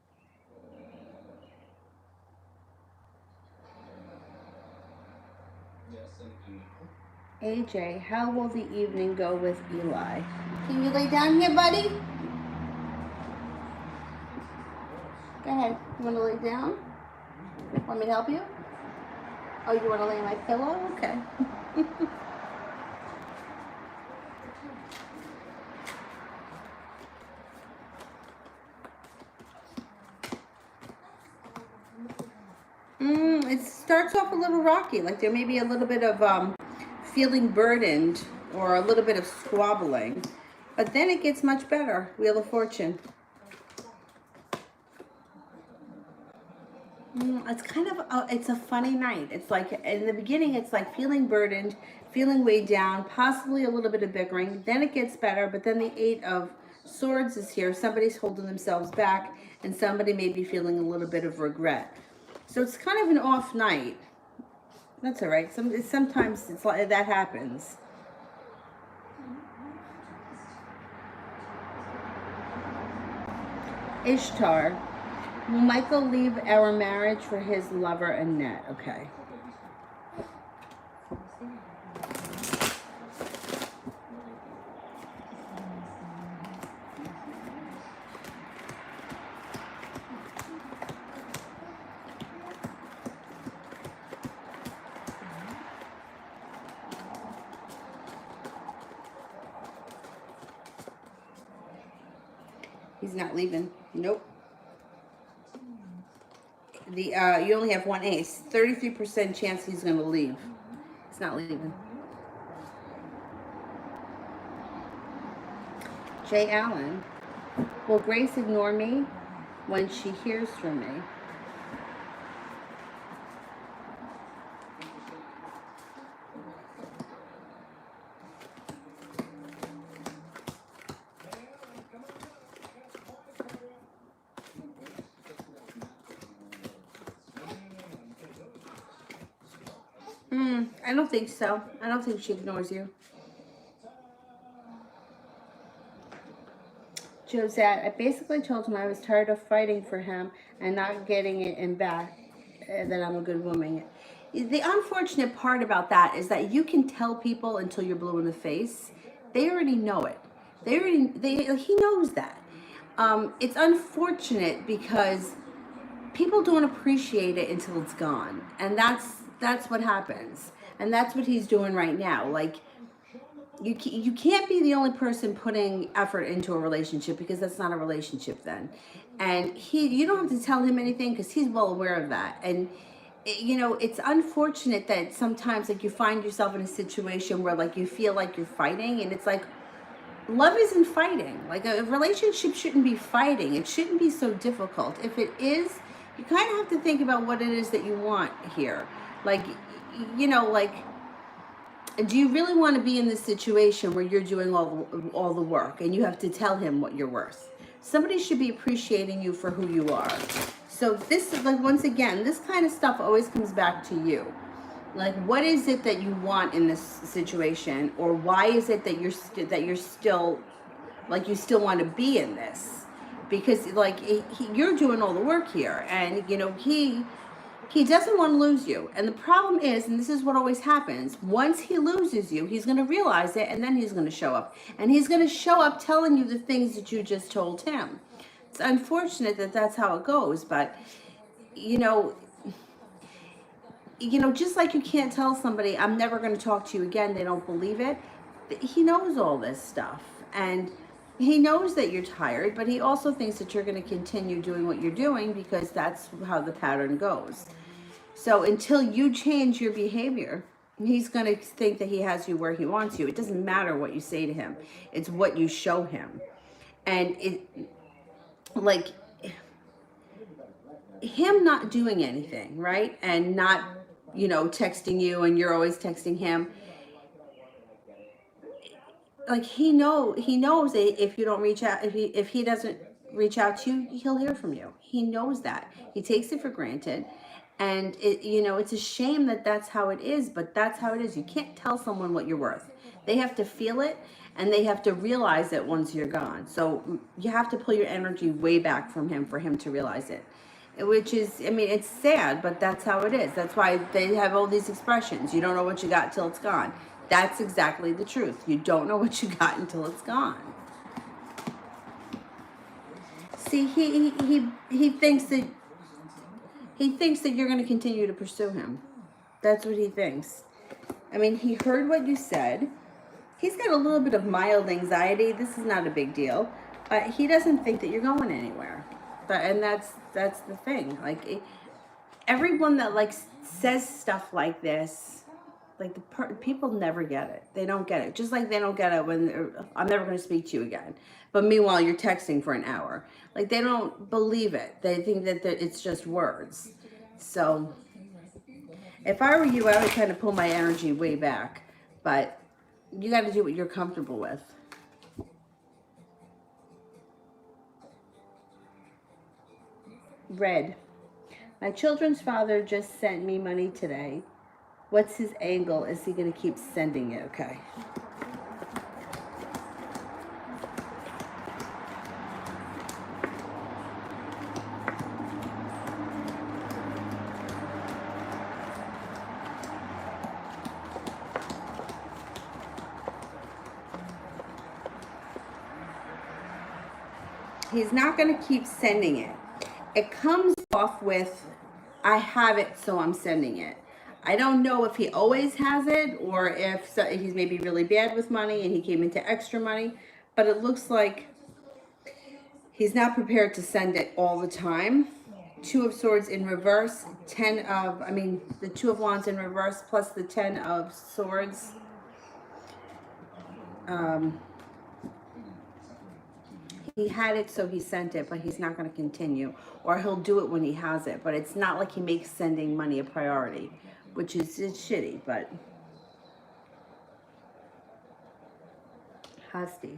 AJ, how will the evening go with Eli? Can you lay down here, buddy? Go ahead. You want to lay down? Want me to help you? Oh, you want to lay on my pillow? Okay. It starts off a little rocky, like there may be a little bit of feeling burdened or a little bit of squabbling, but then it gets much better. Wheel of Fortune. It's kind of it's a funny night. It's like in the beginning, it's like feeling burdened, feeling weighed down, possibly a little bit of bickering. Then it gets better, but then the Eight of Swords is here. Somebody's holding themselves back, and somebody may be feeling a little bit of regret. So it's kind of an off night. That's all right. Sometimes it's like that happens. Ishtar. Will Michael leave our marriage for his lover Annette? Okay. He's not leaving. Nope. You only have one ace. 33% chance he's going to leave. He's not leaving. Jay Allen. Will Grace ignore me when she hears from me? I don't think so. I don't think she ignores you. Josette, I basically told him I was tired of fighting for him and not getting it in back, that I'm a good woman. The unfortunate part about that is that you can tell people until you're blue in the face. They already know it. He knows that. It's unfortunate because people don't appreciate it until it's gone, and that's what happens, and that's what he's doing right now. Like, you can't be the only person putting effort into a relationship, because that's not a relationship then. And you don't have to tell him anything because he's well aware of that. And it's unfortunate that sometimes, like, you find yourself in a situation where, like, you feel like you're fighting, and it's like, love isn't fighting. Like, a relationship shouldn't be fighting. It shouldn't be so difficult. If it is, you kind of have to think about what it is that you want here. Like, like, do you really want to be in this situation where you're doing all the work and you have to tell him what you're worth? Somebody should be appreciating you for who you are. So this, like, once again, this kind of stuff always comes back to you. Like, what is it that you want in this situation, or why is it that you're still, like, you still want to be in this? Because, like, you're doing all the work here, and he doesn't want to lose you. And the problem is, and this is what always happens, once he loses you, he's going to realize it, and then he's going to show up. And he's going to show up telling you the things that you just told him. It's unfortunate that that's how it goes, but, just like you can't tell somebody, I'm never going to talk to you again, they don't believe it. He knows all this stuff. And he knows that you're tired, but he also thinks that you're going to continue doing what you're doing because that's how the pattern goes. So until you change your behavior, he's going to think that he has you where he wants you. It doesn't matter what you say to him. It's what you show him. And like, him not doing anything, right? And not, texting you, and you're always texting him. Like, he knows that if you don't reach out, if he doesn't reach out to you, he'll hear from you. He knows that. He takes it for granted. And it's a shame that that's how it is, but that's how it is. You can't tell someone what you're worth. They have to feel it, and they have to realize it once you're gone. So you have to pull your energy way back from him for him to realize it. Which is, it's sad, but that's how it is. That's why they have all these expressions. You don't know what you got till it's gone. That's exactly the truth. You don't know what you got until it's gone. See, he thinks that you're going to continue to pursue him. That's what he thinks. He heard what you said. He's got a little bit of mild anxiety. This is not a big deal, but he doesn't think that you're going anywhere. And that's the thing. Like, everyone that, like, says stuff like this, like, people never get it. They don't get it. Just like they don't get it when I'm never going to speak to you again. But meanwhile, you're texting for an hour. Like, they don't believe it. They think that it's just words. So if I were you, I would kind of pull my energy way back. But you got to do what you're comfortable with. Red. My children's father just sent me money today. What's his angle? Is he going to keep sending it? Okay. He's not going to keep sending it. It comes off with, I have it, so I'm sending it. I don't know if he always has it, or if he's maybe really bad with money and he came into extra money, but it looks like he's not prepared to send it all the time. Two of Swords in reverse, the Two of Wands in reverse, plus the 10 of Swords. He had it, so he sent it, but he's not going to continue. Or he'll do it when he has it, but it's not like he makes sending money a priority, which is shitty, but... Hasti.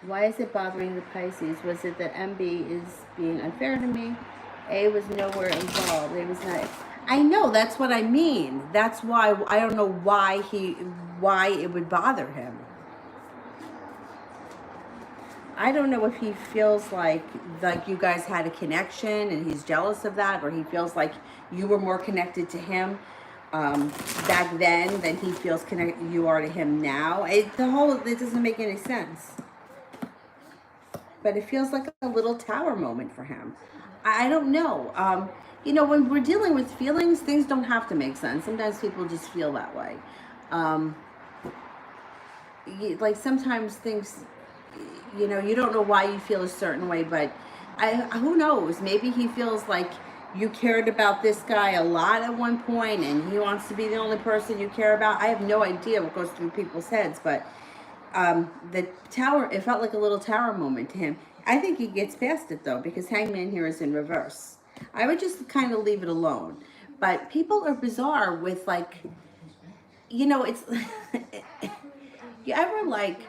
Why is it bothering the Pisces? Was it that MB is being unfair to me? A was nowhere involved. It was not... I know, that's what I mean. That's why I don't know why why it would bother him. I don't know if he feels like you guys had a connection and he's jealous of that, or he feels like you were more connected to him back then than he feels connected you are to him now. It doesn't make any sense. But it feels like a little tower moment for him. I don't know. You know, when we're dealing with feelings, things don't have to make sense. Sometimes people just feel that way. Like sometimes things, you know, you don't know why you feel a certain way, but who knows? Maybe he feels like you cared about this guy a lot at one point and he wants to be the only person you care about. I have no idea what goes through people's heads, but the tower, it felt like a little tower moment to him. I think he gets past it though, because Hangman here is in reverse. I would just kind of leave it alone. But people are bizarre with like, you know, it's, you ever like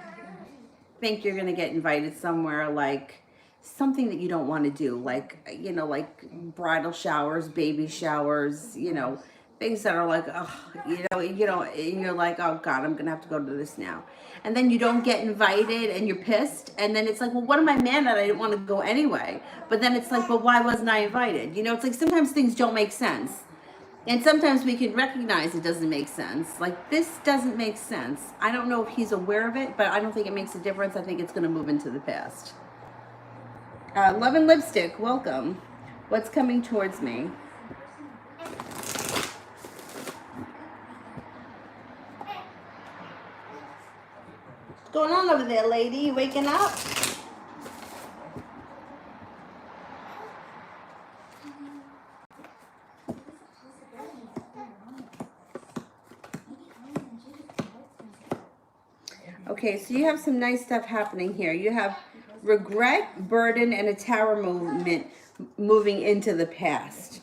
think you're gonna get invited somewhere, like something that you don't want to do, like, you know, like bridal showers, baby showers, you know, things that are like, oh, you know, and you're like, oh God, I'm gonna have to go to this now. And then you don't get invited and you're pissed. And then it's like, well, what am I mad at? I didn't want to go anyway. But then it's like, well, why wasn't I invited? You know, it's like sometimes things don't make sense. And sometimes we can recognize it doesn't make sense. Like, this doesn't make sense. I don't know if he's aware of it, but I don't think it makes a difference. I think it's going to move into the past. Love and Lipstick, welcome. What's coming towards me? What's going on over there, lady? You waking up? Okay, so you have some nice stuff happening here. You have regret, burden, and a tower movement moving into the past.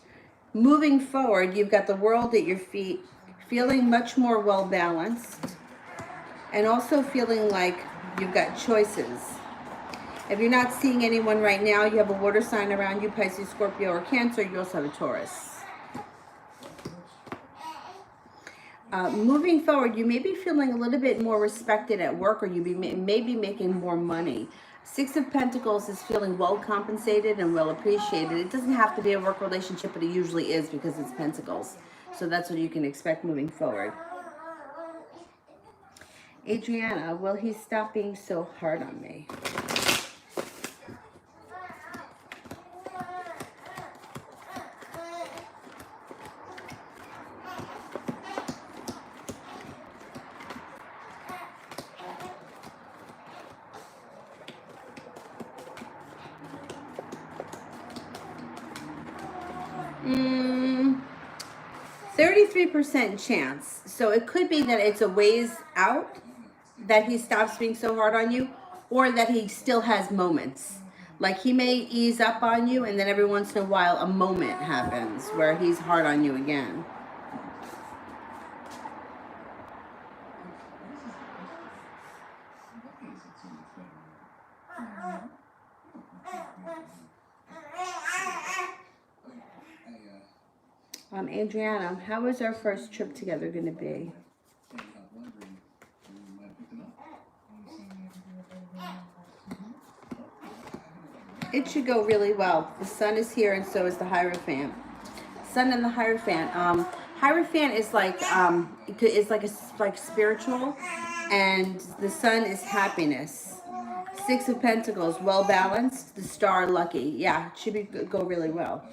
Moving forward, you've got the world at your feet, feeling much more well-balanced, and also feeling like you've got choices. If you're not seeing anyone right now, you have a water sign around you, Pisces, Scorpio, or Cancer. You also have a Taurus. Moving forward, you may be feeling a little bit more respected at work, or you may be making more money. Six of Pentacles is feeling well compensated and well appreciated. It doesn't have to be a work relationship, but it usually is because it's Pentacles. So that's what you can expect moving forward. Adriana, will he stop being so hard on me? Mm, 33% chance. So it could be that it's a ways out that he stops being so hard on you, or that he still has moments. Like he may ease up on you, and then every once in a while a moment happens where he's hard on you again. Adriana, how is our first trip together going to be? It should go really well. The sun is here, and so is the Hierophant. Sun and the Hierophant. Hierophant is like like spiritual, and the sun is happiness. Six of Pentacles, well balanced. The star, lucky. Yeah, it should go really well.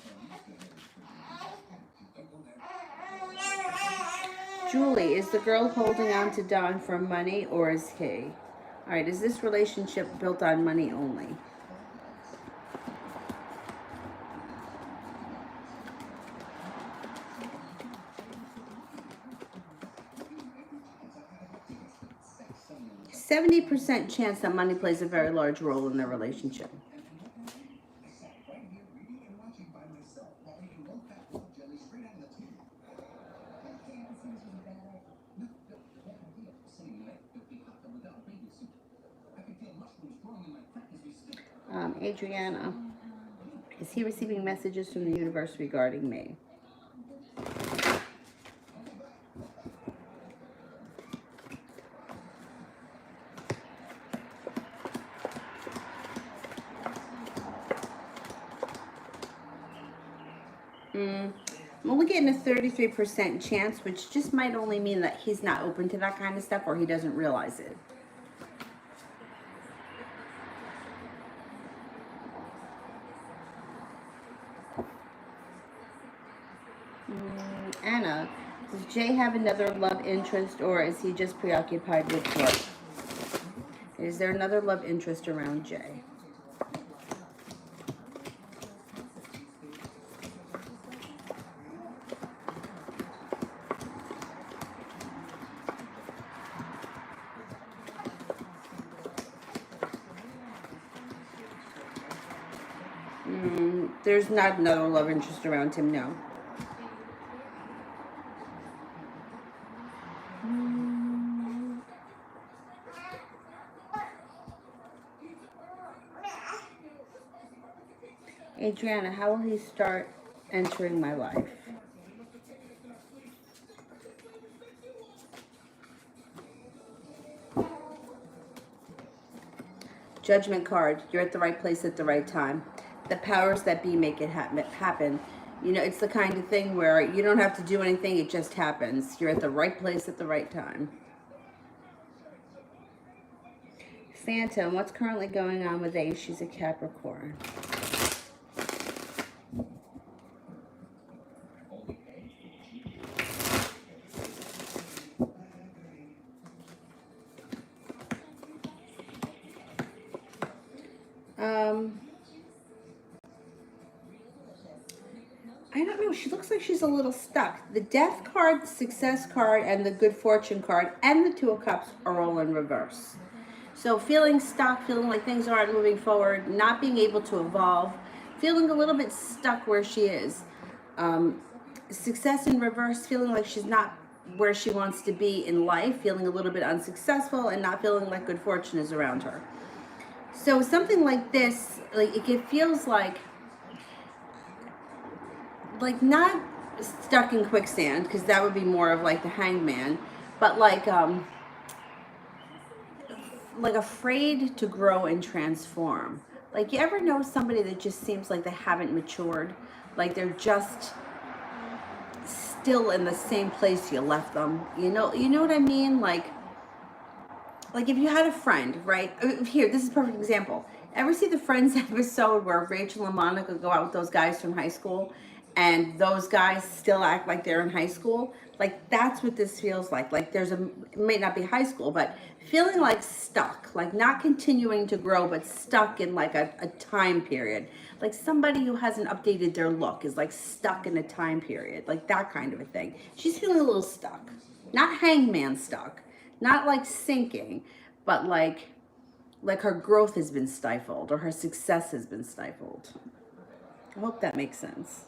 Julie, is the girl holding on to Don for money, or is he? All right, is this relationship built on money only? %70 chance that money plays a very large role in their relationship. Adriana, is he receiving messages from the universe regarding me? I'm only getting a 33% chance, which just might only mean that he's not open to that kind of stuff or he doesn't realize it. Anna, does Jay have another love interest or is he just preoccupied with work? Is there another love interest around Jay? There's not another love interest around him, no. Adriana, how will he start entering my life? Judgment card. You're at the right place at the right time. The powers that be make it happen. You know, it's the kind of thing where you don't have to do anything. It just happens. You're at the right place at the right time. Phantom, what's currently going on with Ace? She's a Capricorn. I don't know. She looks like she's a little stuck. The Death card, the Success card, and the Good Fortune card, and the Two of Cups are all in reverse. So feeling stuck, feeling like things aren't moving forward, not being able to evolve, feeling a little bit stuck where she is. Success in reverse, feeling like she's not where she wants to be in life, feeling a little bit unsuccessful, and not feeling like good fortune is around her. So something like this, like it feels like not stuck in quicksand, because that would be more of like the Hangman, but like afraid to grow and transform. Like, you ever know somebody that just seems like they haven't matured, like they're just still in the same place you left them? You know what I mean? Like if you had a friend, right? Here, this is a perfect example. Ever see the Friends episode where Rachel and Monica go out with those guys from high school, and those guys still act like they're in high school? Like, that's what this feels like. Like, it may not be high school, but feeling like stuck, like not continuing to grow, but stuck in like a time period. Like somebody who hasn't updated their look is like stuck in a time period, like that kind of a thing. She's feeling a little stuck. Not Hangman stuck, not like sinking, but like her growth has been stifled or her success has been stifled. I hope that makes sense.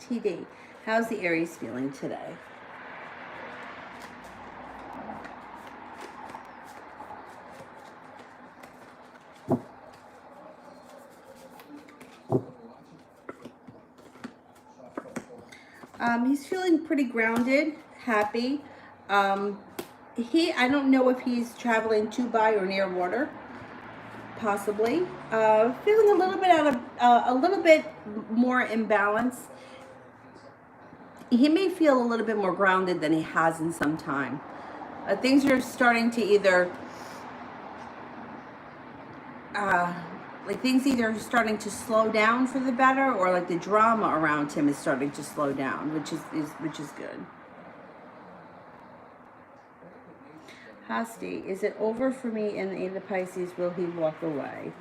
TD, how's the Aries feeling today? He's feeling pretty grounded, happy. I don't know if he's traveling to, by, or near water. Possibly. Feeling a little bit a little bit more imbalance. He may feel a little bit more grounded than he has in some time. Things are starting to either things either starting to slow down for the better, or like the drama around him is starting to slow down, which is good. Hasti, is it over for me in the Pisces? Will he walk away?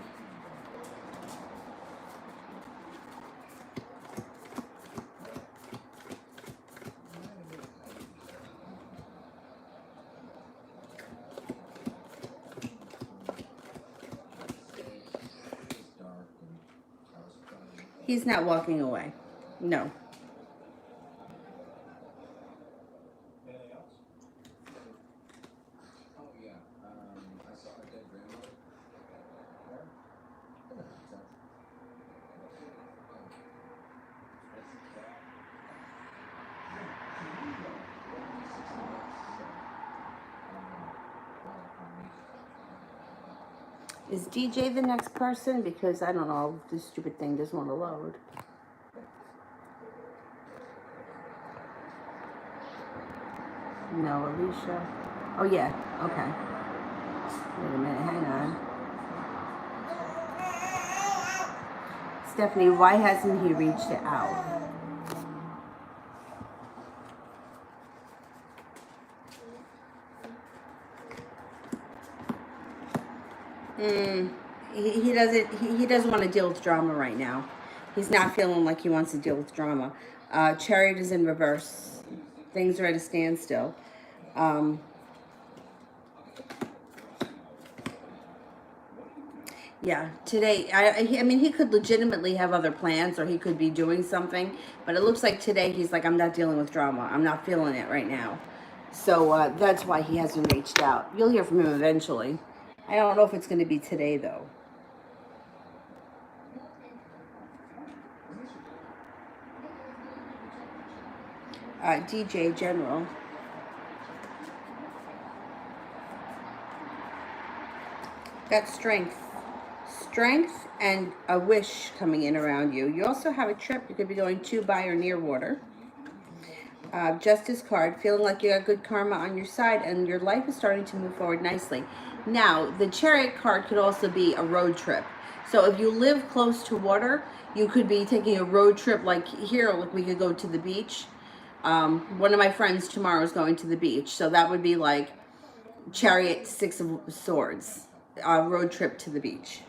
He's not walking away. No. Is DJ the next person? Because I don't know, this stupid thing doesn't want to load. No, Alicia. Oh yeah, okay. Wait a minute, hang on. Stephanie, why hasn't he reached out? He doesn't want to deal with drama right now. He's not feeling like he wants to deal with drama. Chariot is in reverse. Things are at a standstill. Yeah, today, I mean, he could legitimately have other plans or he could be doing something, but it looks like today he's like, I'm not dealing with drama. I'm not feeling it right now. So that's why he hasn't reached out. You'll hear from him eventually. I don't know if it's going to be today, though. DJ General. Got strength. Strength and a wish coming in around you. You also have a trip. You could be going to, by, or near water. Justice card. Feeling like you got good karma on your side and your life is starting to move forward nicely. Now, the Chariot card could also be a road trip. So if you live close to water, you could be taking a road trip like here. Like we could go to the beach. One of my friends tomorrow is going to the beach. So that would be like Chariot, Six of Swords. Road trip to the beach.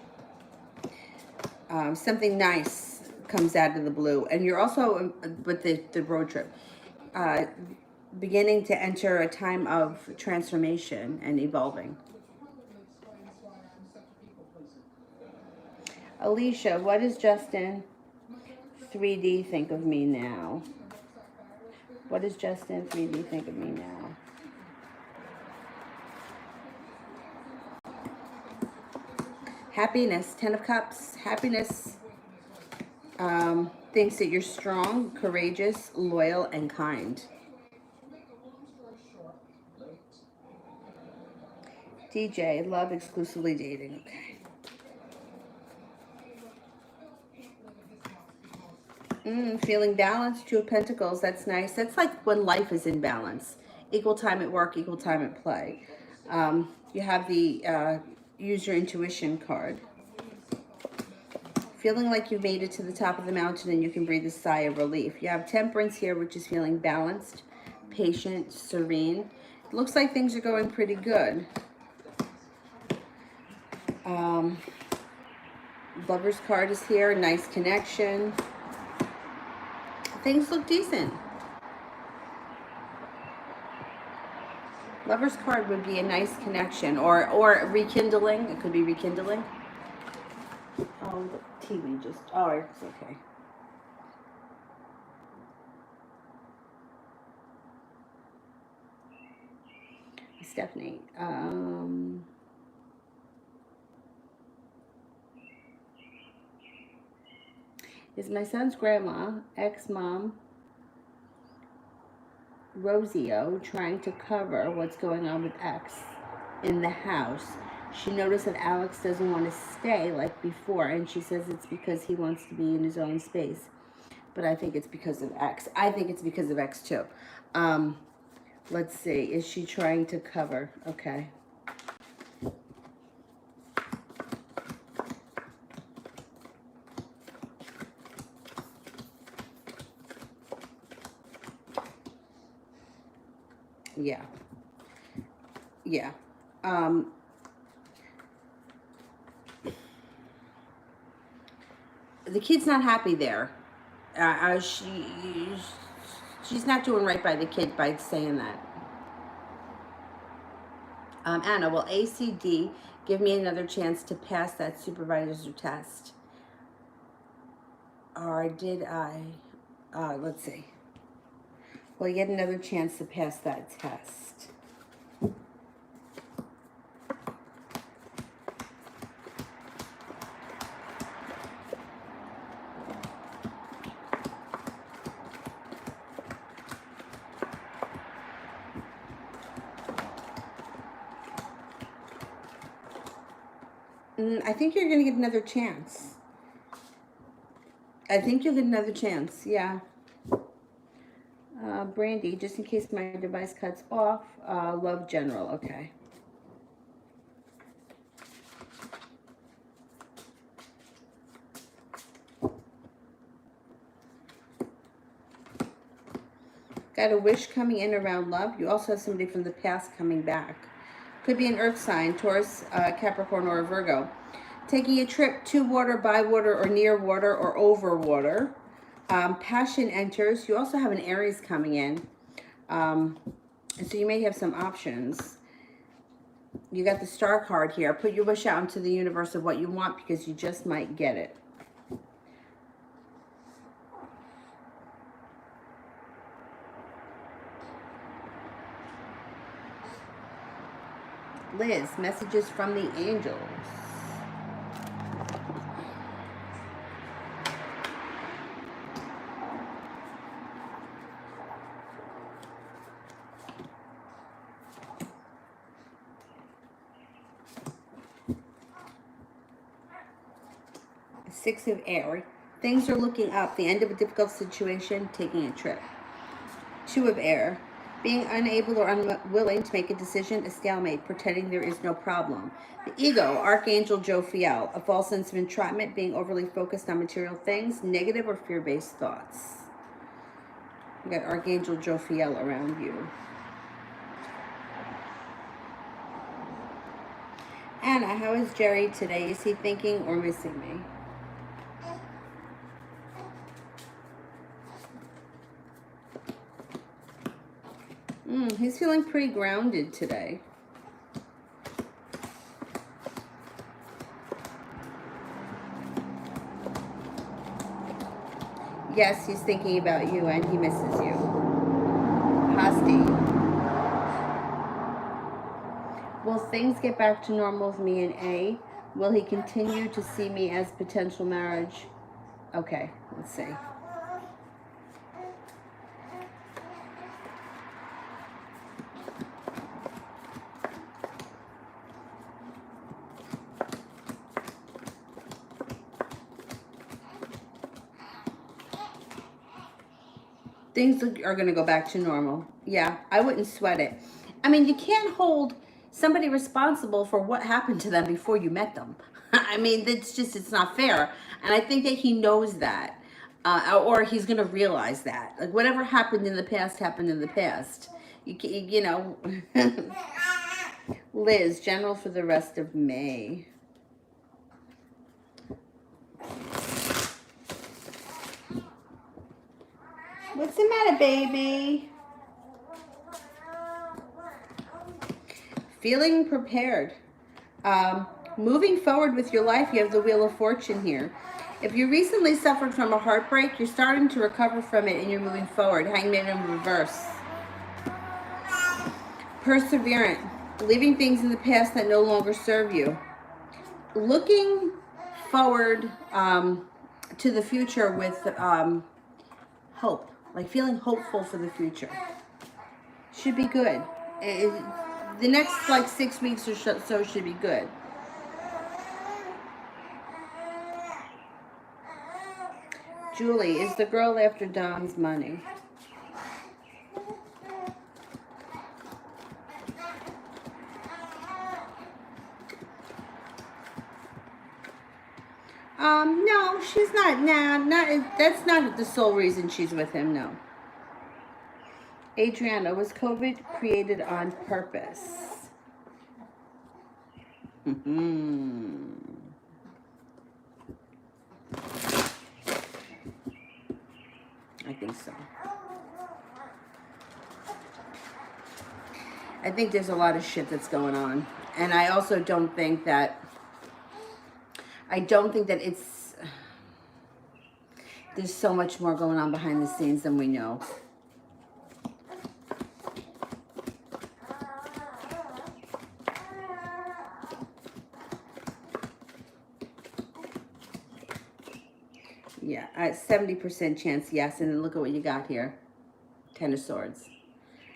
Something nice comes out of the blue. And you're also, with the road trip, beginning to enter a time of transformation and evolving. Alicia, what does Justin 3D think of me now? What does Justin 3D think of me now? Happiness, 10 of Cups, happiness. Thinks that you're strong, courageous, loyal, and kind. DJ, love exclusively dating. Okay. Feeling balanced, Two of Pentacles. That's nice. That's like when life is in balance. Equal time at work, equal time at play. You have the use your intuition card. Feeling like you made it to the top of the mountain and you can breathe a sigh of relief. You have Temperance here, which is feeling balanced, patient, serene. It looks like things are going pretty good. Lover's card is here, nice connection. Things look decent. Lover's card would be a nice connection or rekindling. It could be rekindling. Oh, the TV just, oh, it's okay. Stephanie, is my son's grandma, ex-mom, Rosio, trying to cover what's going on with X in the house. She noticed that Alex doesn't want to stay like before, and she says it's because he wants to be in his own space. But I think it's because of X. I think it's because of X too. Let's see. Is she trying to cover? Okay. Yeah. Yeah. The kid's not happy there. She's not doing right by the kid by saying that. Anna, will ACD give me another chance to pass that supervisor's test? Or did I? Let's see. Will you get another chance to pass that test? I think you're going to get another chance. I think you'll get another chance, yeah. Brandy, just in case my device cuts off. Love general, okay. Got a wish coming in around love. You also have somebody from the past coming back. Could be an earth sign, Taurus, Capricorn, or a Virgo. Taking a trip to water, by water, or near water, or over water. Passion enters. You also have an Aries coming in. And so you may have some options. You got the star card here. Put your wish out into the universe of what you want because you just might get it. Liz, messages from the angels. Six of air. Things are looking up. The end of a difficult situation, taking a trip. Two of air. Being unable or unwilling to make a decision, a stalemate, pretending there is no problem. The ego, Archangel Jophiel. A false sense of entrapment, being overly focused on material things, negative or fear-based thoughts. You got Archangel Jophiel around you. Anna, how is Jerry today? Is he thinking or missing me? He's feeling pretty grounded today. Yes, he's thinking about you and he misses you. Hasti. Will things get back to normal with me and A? Will he continue to see me as potential marriage? Okay, let's see. Things are going to go back to normal. Yeah, I wouldn't sweat it. I mean, you can't hold somebody responsible for what happened to them before you met them. I mean, it's not fair. And I think that he knows that. Or he's going to realize that. Like, whatever happened in the past happened in the past. You know. Liz, general for the rest of May. What's the matter, baby? Feeling prepared. Moving forward with your life, you have the Wheel of Fortune here. If you recently suffered from a heartbreak, you're starting to recover from it and you're moving forward. Hangman in reverse. Perseverant. Leaving things in the past that no longer serve you. Looking forward to the future with hope. Like feeling hopeful for the future. Should be good. The next like 6 weeks or so should be good. Julie, is the girl after Don's money? No, she's not. That's not the sole reason she's with him, no. Adriana, was COVID created on purpose? I think so. I think there's a lot of shit that's going on. And I also don't think that it's, there's so much more going on behind the scenes than we know. Yeah, 70% chance yes, and then look at what you got here. 10 of Swords.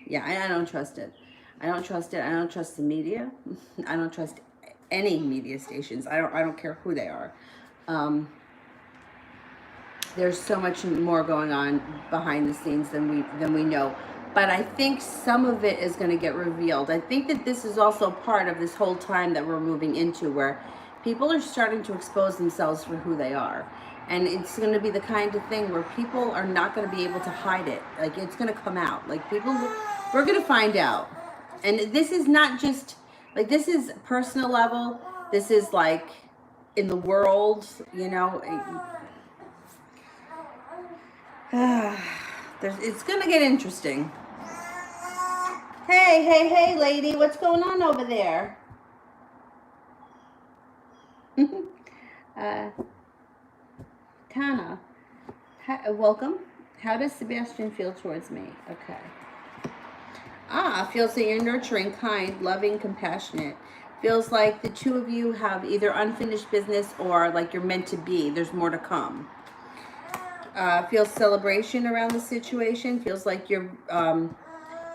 Yeah, I don't trust it. I don't trust it. I don't trust the media. I don't trust any media stations. I don't care who they are. Um, there's so much more going on behind the scenes than we know. But I think some of it is going to get revealed. I think that this is also part of this whole time that we're moving into, where people are starting to expose themselves for who they are. And it's going to be the kind of thing where people are not going to be able to hide it. Like, it's going to come out. Like, we're going to find out. And this is not just, like, this is personal level. This is like in the world, you know. It's going to get interesting. Hey, lady, what's going on over there? Tana, welcome. How does Sebastian feel towards me? Okay. Feels that you're nurturing, kind, loving, compassionate. Feels like the two of you have either unfinished business or like you're meant to be. There's more to come. Feels celebration around the situation. Feels like you're,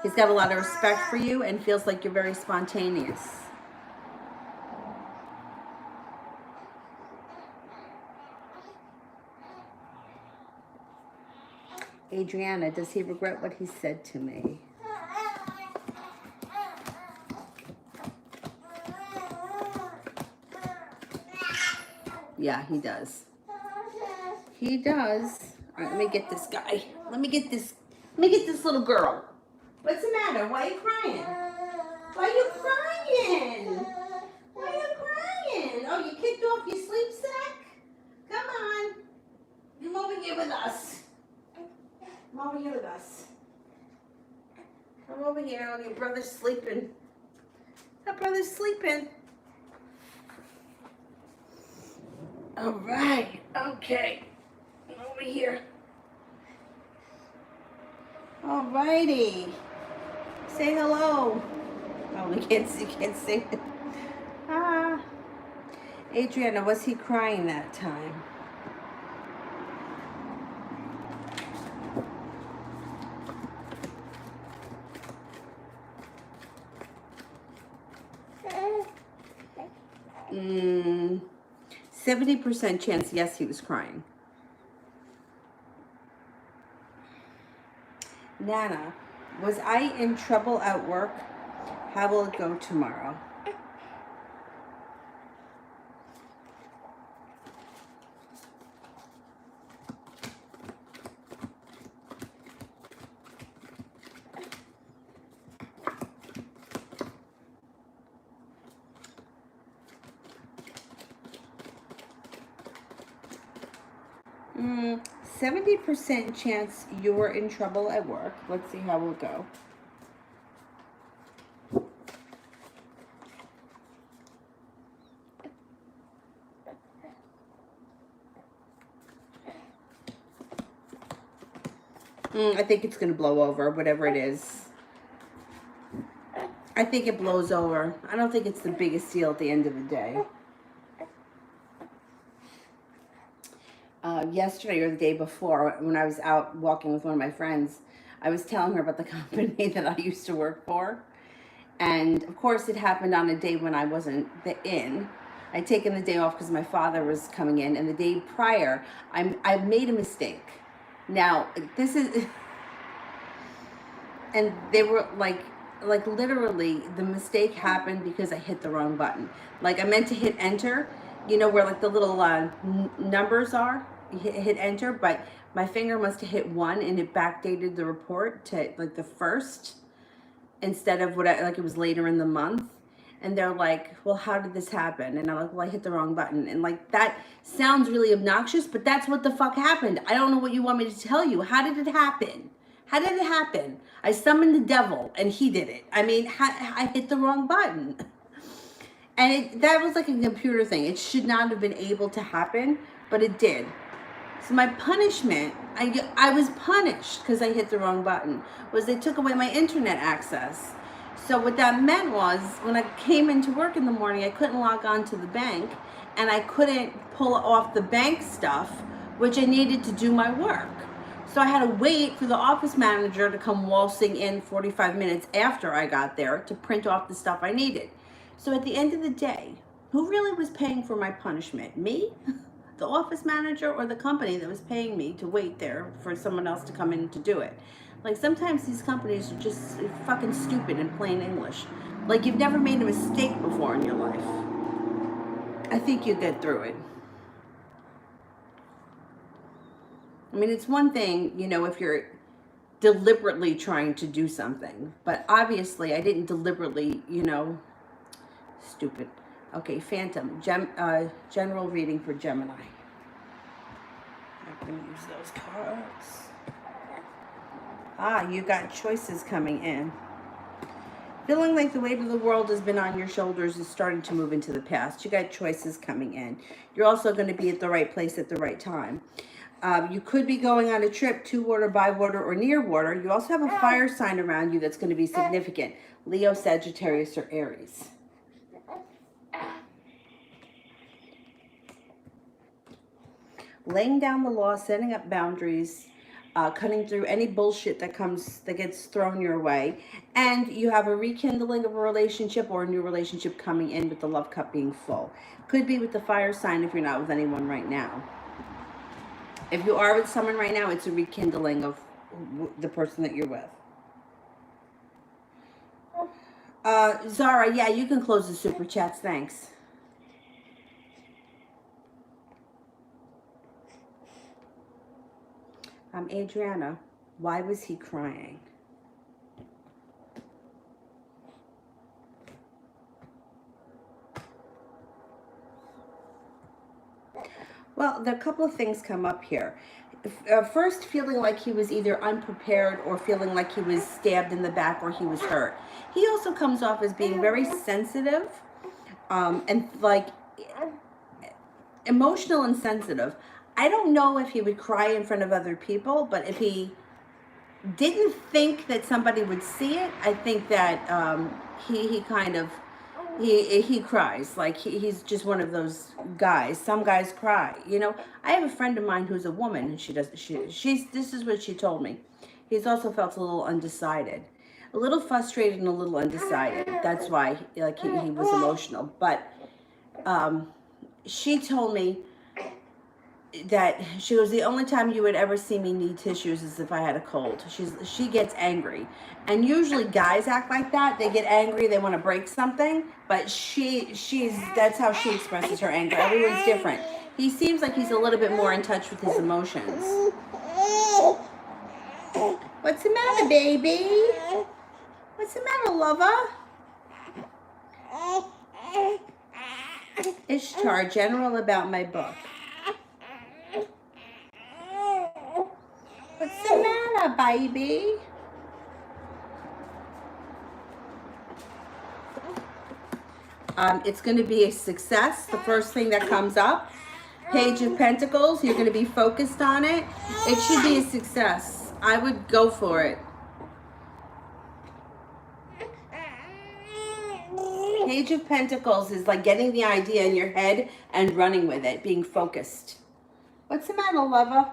he's got a lot of respect for you and feels like you're very spontaneous. Adriana, does he regret what he said to me? Yeah, he does. He does. All right, let me get this guy. Let me get this little girl. What's the matter? Why are you crying? Why are you crying? Why are you crying? Oh, you kicked off your sleep sack? Come on. Come over here with us. Come over here with us. Come over here. Your brother's sleeping. That brother's sleeping. All right. Okay. Over here. All righty. Say hello. Oh, we can't see it. Adriana, was he crying that time? Mm, 70% chance, yes, he was crying. Nana, was I in trouble at work? How will it go tomorrow? Mm, 70% chance you're in trouble at work. Let's see how we'll go. I think it's going to blow over, whatever it is. I think it blows over. I don't think it's the biggest deal at the end of the day. Yesterday or the day before, when I was out walking with one of my friends, I was telling her about the company that I used to work for. And of course, it happened on a day when I wasn't in. I'd taken the day off because my father was coming in. And the day prior, I made a mistake. Now, this is... And they were like literally, the mistake happened because I hit the wrong button. Like, I meant to hit enter, you know, where like the little numbers are. You hit enter, but my finger must have hit 1 and it backdated the report to like the 1st instead of like it was later in the month. And they're like, well, how did this happen? And I'm like, well, I hit the wrong button. And like, that sounds really obnoxious, but that's what the fuck happened. I don't know what you want me to tell you. How did it happen? How did it happen? I summoned the devil and he did it. I mean, I hit the wrong button. And that was like a computer thing. It should not have been able to happen, but it did. So my punishment, I was punished because I hit the wrong button, was they took away my internet access. So what that meant was when I came into work in the morning, I couldn't log on to the bank and I couldn't pull off the bank stuff, which I needed to do my work. So I had to wait for the office manager to come waltzing in 45 minutes after I got there to print off the stuff I needed. So at the end of the day, Who really was paying for my punishment? Me? The office manager, or the company that was paying me to wait there for someone else to come in to do it? Like, sometimes these companies are just fucking stupid in plain English. Like, you've never made a mistake before in your life. I think you get through it. I mean, it's one thing, you know, if you're deliberately trying to do something, but obviously I didn't deliberately, you know, stupid. Okay, Phantom, general reading for Gemini. I'm going to use those cards. Ah, you got choices coming in. Feeling like the weight of the world has been on your shoulders is starting to move into the past. You got choices coming in. You're also going to be at the right place at the right time. You could be going on a trip to water, by water, or near water. You also have a fire sign around you that's going to be significant. Leo, Sagittarius, or Aries. Laying down the law, setting up boundaries, cutting through any bullshit that gets thrown your way. And you have a rekindling of a relationship or a new relationship coming in with the love cup being full. Could be with the fire sign if you're not with anyone right now. If you are with someone right now, it's a rekindling of the person that you're with. Zara, yeah, you can close the super chats. Thanks. Adriana, why was he crying? Well, there are a couple of things come up here. First, feeling like he was either unprepared or feeling like he was stabbed in the back or he was hurt. He also comes off as being very sensitive and like emotional and sensitive. I don't know if he would cry in front of other people, but if he didn't think that somebody would see it, I think that he kind of he cries. Like he's just one of those guys. Some guys cry, you know. I have a friend of mine who's a woman, and she's this is what she told me. He's also felt a little undecided, a little frustrated and a little undecided. That's why like he was emotional. But she told me that she goes, the only time you would ever see me need tissues is if I had a cold. She gets angry, and usually guys act like that. They get angry, they want to break something, but that's how she expresses her anger. Everyone's different. He seems like he's a little bit more in touch with his emotions. What's the matter, baby? What's the matter, lover? Ishtar, general about my book. What's the matter, baby? It's going to be a success. The first thing that comes up, Page of Pentacles, you're going to be focused on it. It should be a success. I would go for it. Page of Pentacles is like getting the idea in your head and running with it, being focused. What's the matter, lover?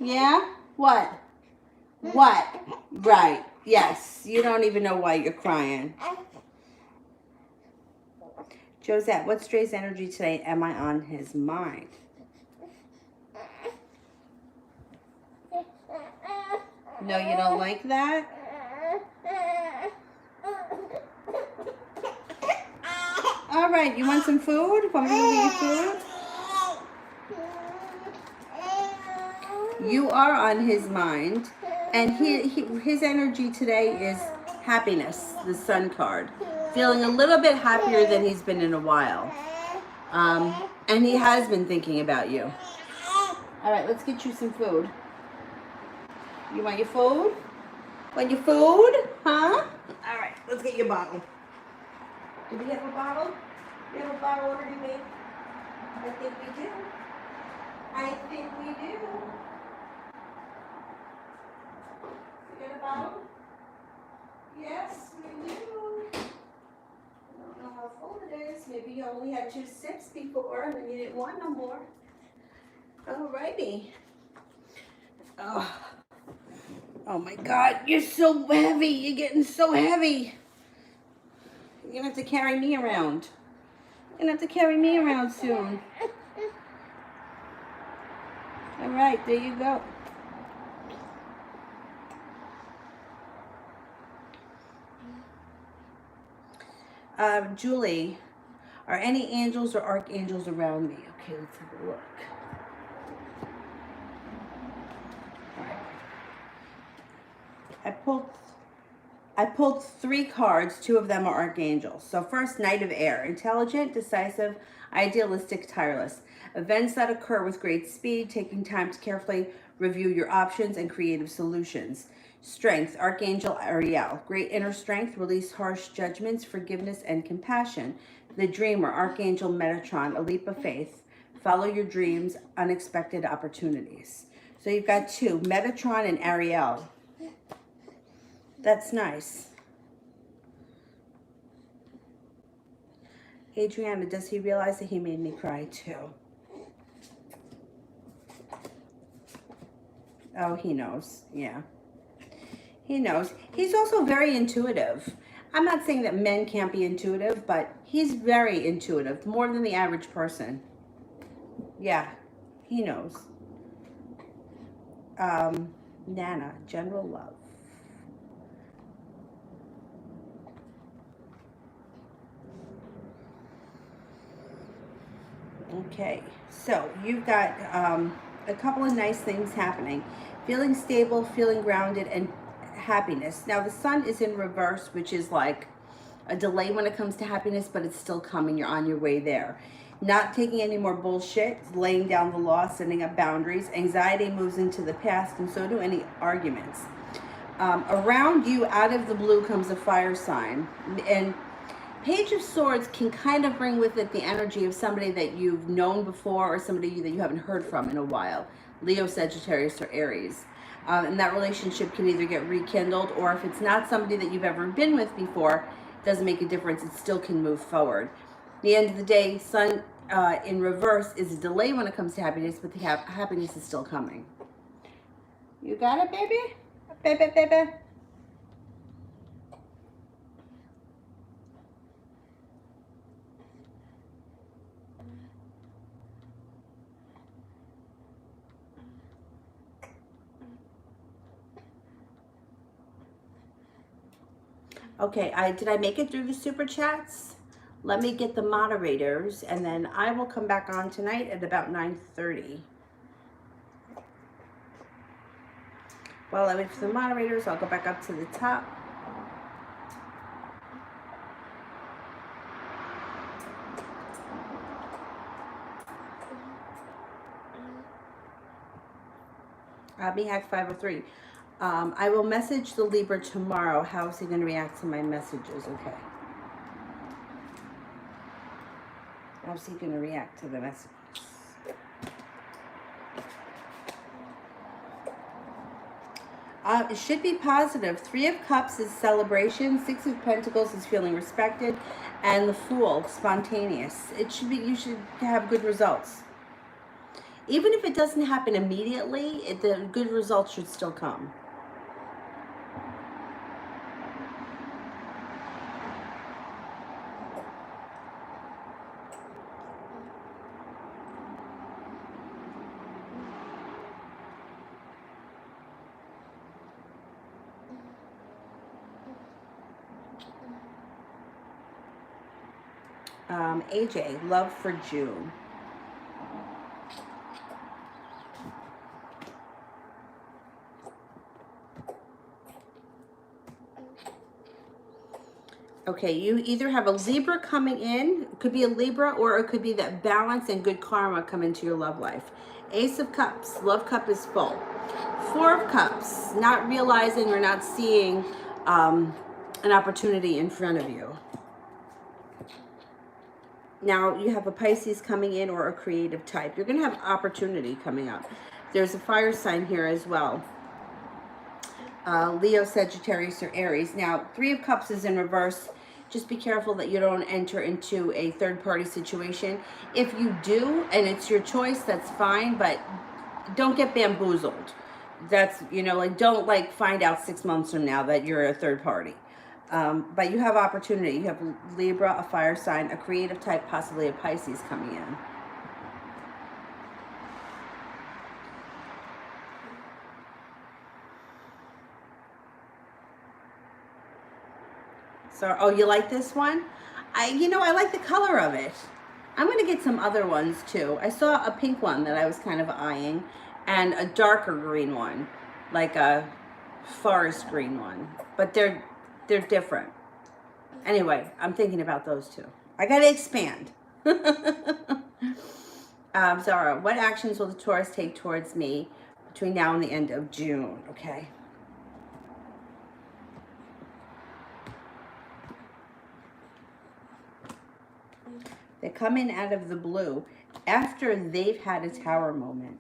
Yeah? What? What? Right. Yes. You don't even know why you're crying. Josette, what's Dre's energy today? Am I on his mind? No, you don't like that? All right. You want some food? Want me to give you food? You are on his mind, and his energy today is happiness, the Sun card. Feeling a little bit happier than he's been in a while. And he has been thinking about you. All right, let's get you some food. You want your food? Want your food? Huh? All right, let's get your bottle. Do we have a bottle? We have a bottle already made? I think we do. I think we do. Get a bottle? Yes, we do. I don't know how full it is. Maybe you only had 2 sips before and then you didn't want no more. Alrighty. Oh my God, you're so heavy. You're getting so heavy. You're gonna have to carry me around. Gonna have to carry me around soon. All right, there you go. Julie, are any angels or archangels around me? Okay, let's have a look. All right. I pulled 3 cards. 2 of them are archangels. So first, Knight of Air. Intelligent, decisive, idealistic, tireless. Events that occur with great speed, taking time to carefully review your options and creative solutions. Strength, Archangel Ariel. Great inner strength, release harsh judgments, forgiveness, and compassion. The Dreamer, Archangel Metatron. A leap of faith. Follow your dreams, unexpected opportunities. So you've got 2, Metatron and Ariel. That's nice. Adriana, does he realize that he made me cry too? Oh, he knows. Yeah. He knows. He's also very intuitive. I'm not saying that men can't be intuitive, but he's very intuitive, more than the average person. Yeah, he knows. Nana, general love. Okay, so you've got a couple of nice things happening. Feeling stable, feeling grounded, and happiness. Now the sun is in reverse, which is like a delay when it comes to happiness, but it's still coming. You're on your way there. Not taking any more bullshit, laying down the law, setting up boundaries. Anxiety moves into the past, and so do any arguments. Around you, out of the blue, comes a fire sign. And Page of Swords can kind of bring with it the energy of somebody that you've known before or somebody that you haven't heard from in a while. Leo, Sagittarius, or Aries. And that relationship can either get rekindled, or if it's not somebody that you've ever been with before, it doesn't make a difference. It still can move forward. At the end of the day, sun in reverse is a delay when it comes to happiness, but the happiness is still coming. You got it, baby? Baby, baby. Okay, did I make it through the super chats? Let me get the moderators, and then I will come back on tonight at about 9:30. While I wait for the moderators, I'll go back up to the top. Hack 503. I will message the Libra tomorrow. How is he going to react to my messages? Okay. How's he going to react to the messages? It should be positive. 3 of Cups is celebration. 6 of Pentacles is feeling respected. And the Fool, spontaneous. It should be, you should have good results. Even if it doesn't happen immediately, the good results should still come. AJ, love for June. Okay, you either have a Libra coming in, it could be a Libra, or it could be that balance and good karma come into your love life. Ace of Cups, love cup is full. 4 of Cups, not realizing or not seeing an opportunity in front of you. Now you have a Pisces coming in, or a creative type. You're going to have opportunity coming up. There's a fire sign here as well. Leo, Sagittarius, or Aries. Now, 3 of Cups is in reverse. Just be careful that you don't enter into a third-party situation. If you do, and it's your choice, that's fine, but don't get bamboozled. That's, you know, like, don't, like, find out 6 months from now that you're a third party. But you have opportunity. You have Libra, a fire sign, a creative type, possibly a Pisces coming in. So, oh, you like this one? I like the color of it. I'm going to get some other ones too. I saw a pink one that I was kind of eyeing and a darker green one, like a forest green one, but they're different. Anyway, I'm thinking about those two. I got to expand. Zara, what actions will the Taurus take towards me between now and the end of June? Okay. They come in out of the blue after they've had a tower moment.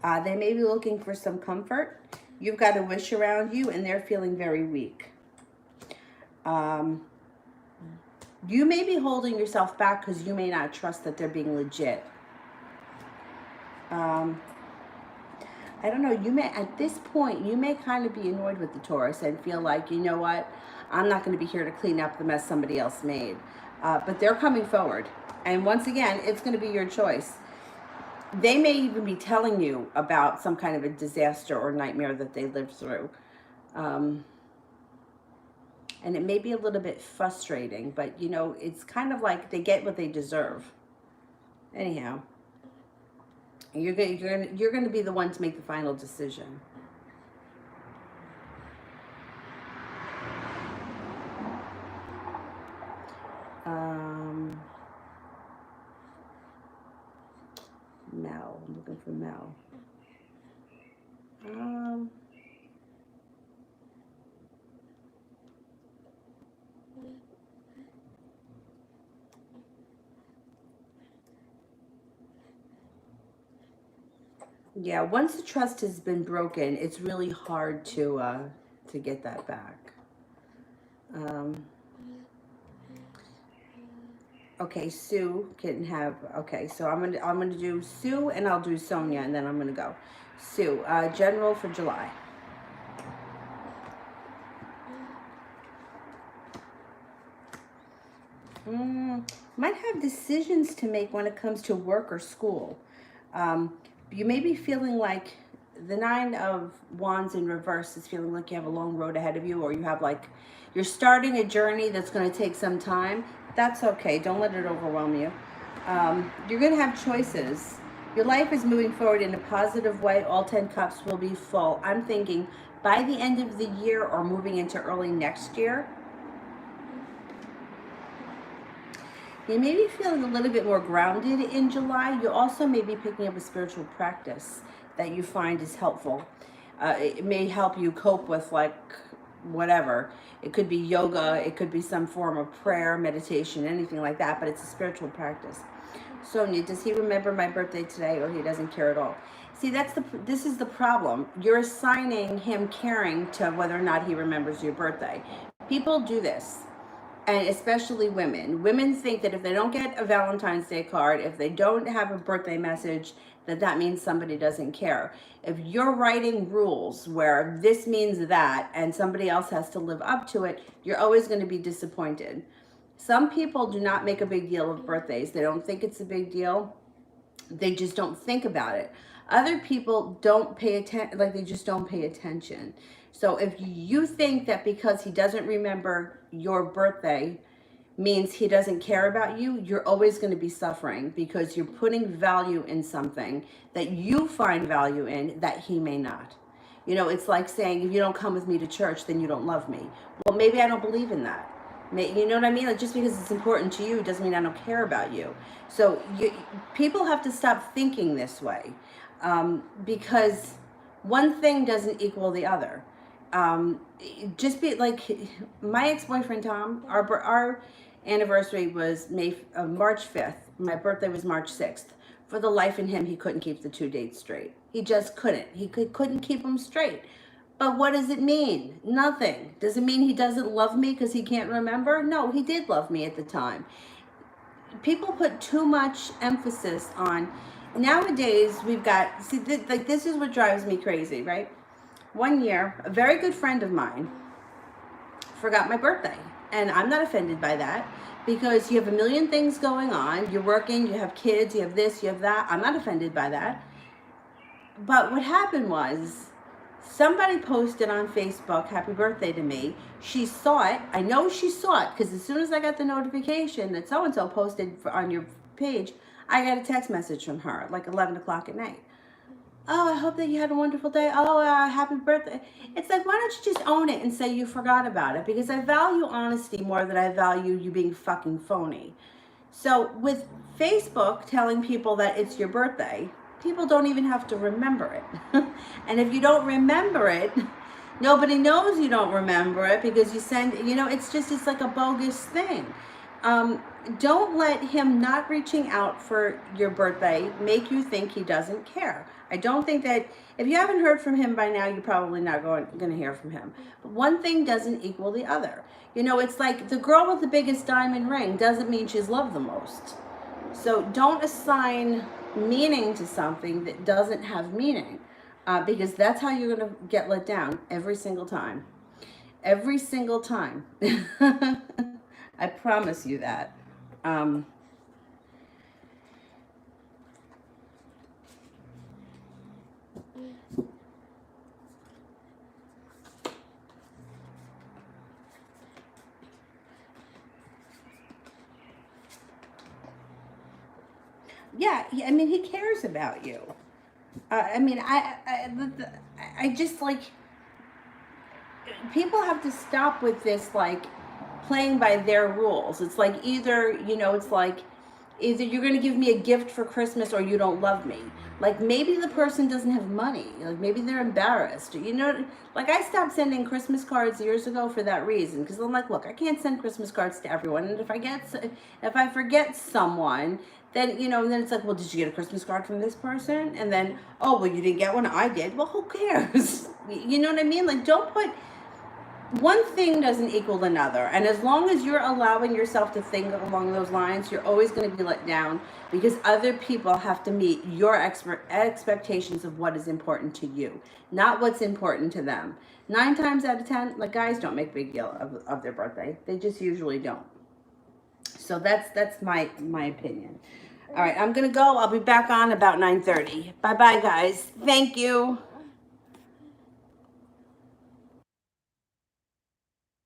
They may be looking for some comfort. You've got a wish around you and they're feeling very weak. You may be holding yourself back because you may not trust that they're being legit. I don't know, you may, at this point, you may kind of be annoyed with the Taurus and feel like, you know what, I'm not going to be here to clean up the mess somebody else made. But they're coming forward. And once again, it's going to be your choice. They may even be telling you about some kind of a disaster or nightmare that they lived through. And it may be a little bit frustrating, but, you know, it's kind of like they get what they deserve. Anyhow. You're going to be the one to make the final decision. Mel, I'm looking for Mel. Yeah, once the trust has been broken, it's really hard to get that back. Okay, Sue can have. Okay, so I'm gonna do Sue and I'll do Sonia and then I'm gonna go. Sue, general for July. Might have decisions to make when it comes to work or school. You may be feeling like the Nine of Wands in reverse is feeling like you have a long road ahead of you, or you have like, you're starting a journey that's going to take some time. That's okay. Don't let it overwhelm you. You're going to have choices. Your life is moving forward in a positive way. All 10 cups will be full. I'm thinking by the end of the year or moving into early next year. You may be feeling a little bit more grounded in July. You also may be picking up a spiritual practice that you find is helpful. It may help you cope with like whatever. It could be yoga, it could be some form of prayer, meditation, anything like that, but it's a spiritual practice. Sonia, does he remember my birthday today or he doesn't care at all? See, this is the problem. You're assigning him caring to whether or not he remembers your birthday. People do this. And especially women. Women think that if they don't get a Valentine's Day card, if they don't have a birthday message, that means somebody doesn't care. If you're writing rules where this means that and somebody else has to live up to it, you're always going to be disappointed. Some people do not make a big deal of birthdays. They don't think it's a big deal. They just don't think about it. Other people don't pay attention, like they just don't pay attention. So if you think that because he doesn't remember your birthday means he doesn't care about you, you're always going to be suffering because you're putting value in something that you find value in that he may not. You know, it's like saying, if you don't come with me to church, then you don't love me. Well, maybe I don't believe in that. You know what I mean? Like, just because it's important to you doesn't mean I don't care about you. So people have to stop thinking this way because one thing doesn't equal the other. Just be like my ex-boyfriend Tom, our anniversary was March 5th. My birthday was March 6th. For the life in him, he couldn't keep the 2 dates straight. He just couldn't. He couldn't keep them straight. But what does it mean? Nothing. Does it mean he doesn't love me because he can't remember? No, he did love me at the time. People put too much emphasis on, nowadays we've got, see, like this is what drives me crazy, right? One year, a very good friend of mine forgot my birthday. And I'm not offended by that because you have a million things going on. You're working, you have kids, you have this, you have that. I'm not offended by that. But what happened was somebody posted on Facebook, happy birthday to me. She saw it. I know she saw it because as soon as I got the notification that so-and-so posted on your page, I got a text message from her at like 11 o'clock at night. Oh, I hope that you had a wonderful day. Oh, happy birthday. It's like, why don't you just own it and say you forgot about it? Because I value honesty more than I value you being fucking phony. So with Facebook telling people that it's your birthday, people don't even have to remember it. And if you don't remember it, nobody knows you don't remember it because you send, it's like a bogus thing. Don't let him not reaching out for your birthday make you think he doesn't care. I don't think that, if you haven't heard from him by now, you're probably not going to hear from him. But one thing doesn't equal the other. It's like the girl with the biggest diamond ring doesn't mean she's loved the most. So don't assign meaning to something that doesn't have meaning, because that's how you're going to get let down every single time. Every single time. I promise you that. Yeah, I mean, he cares about you. I just like, people have to stop with this, like, playing by their rules. It's like either you're going to give me a gift for Christmas or you don't love me. Like, maybe the person doesn't have money. Like, maybe they're embarrassed. Like, I stopped sending Christmas cards years ago for that reason. Because I'm like, look, I can't send Christmas cards to everyone. And if I forget someone, then, then it's like, well, did you get a Christmas card from this person? And then, oh, well, you didn't get one. I did. Well, who cares? You know what I mean? Like, don't put... One thing doesn't equal another. And as long as you're allowing yourself to think along those lines, you're always going to be let down because other people have to meet your expectations of what is important to you, not what's important to them. 9 times out of 10, like, guys don't make a big deal of their birthday. They just usually don't. So that's my opinion. All right, I'm going to go. I'll be back on about 9:30. Bye-bye, guys. Thank you.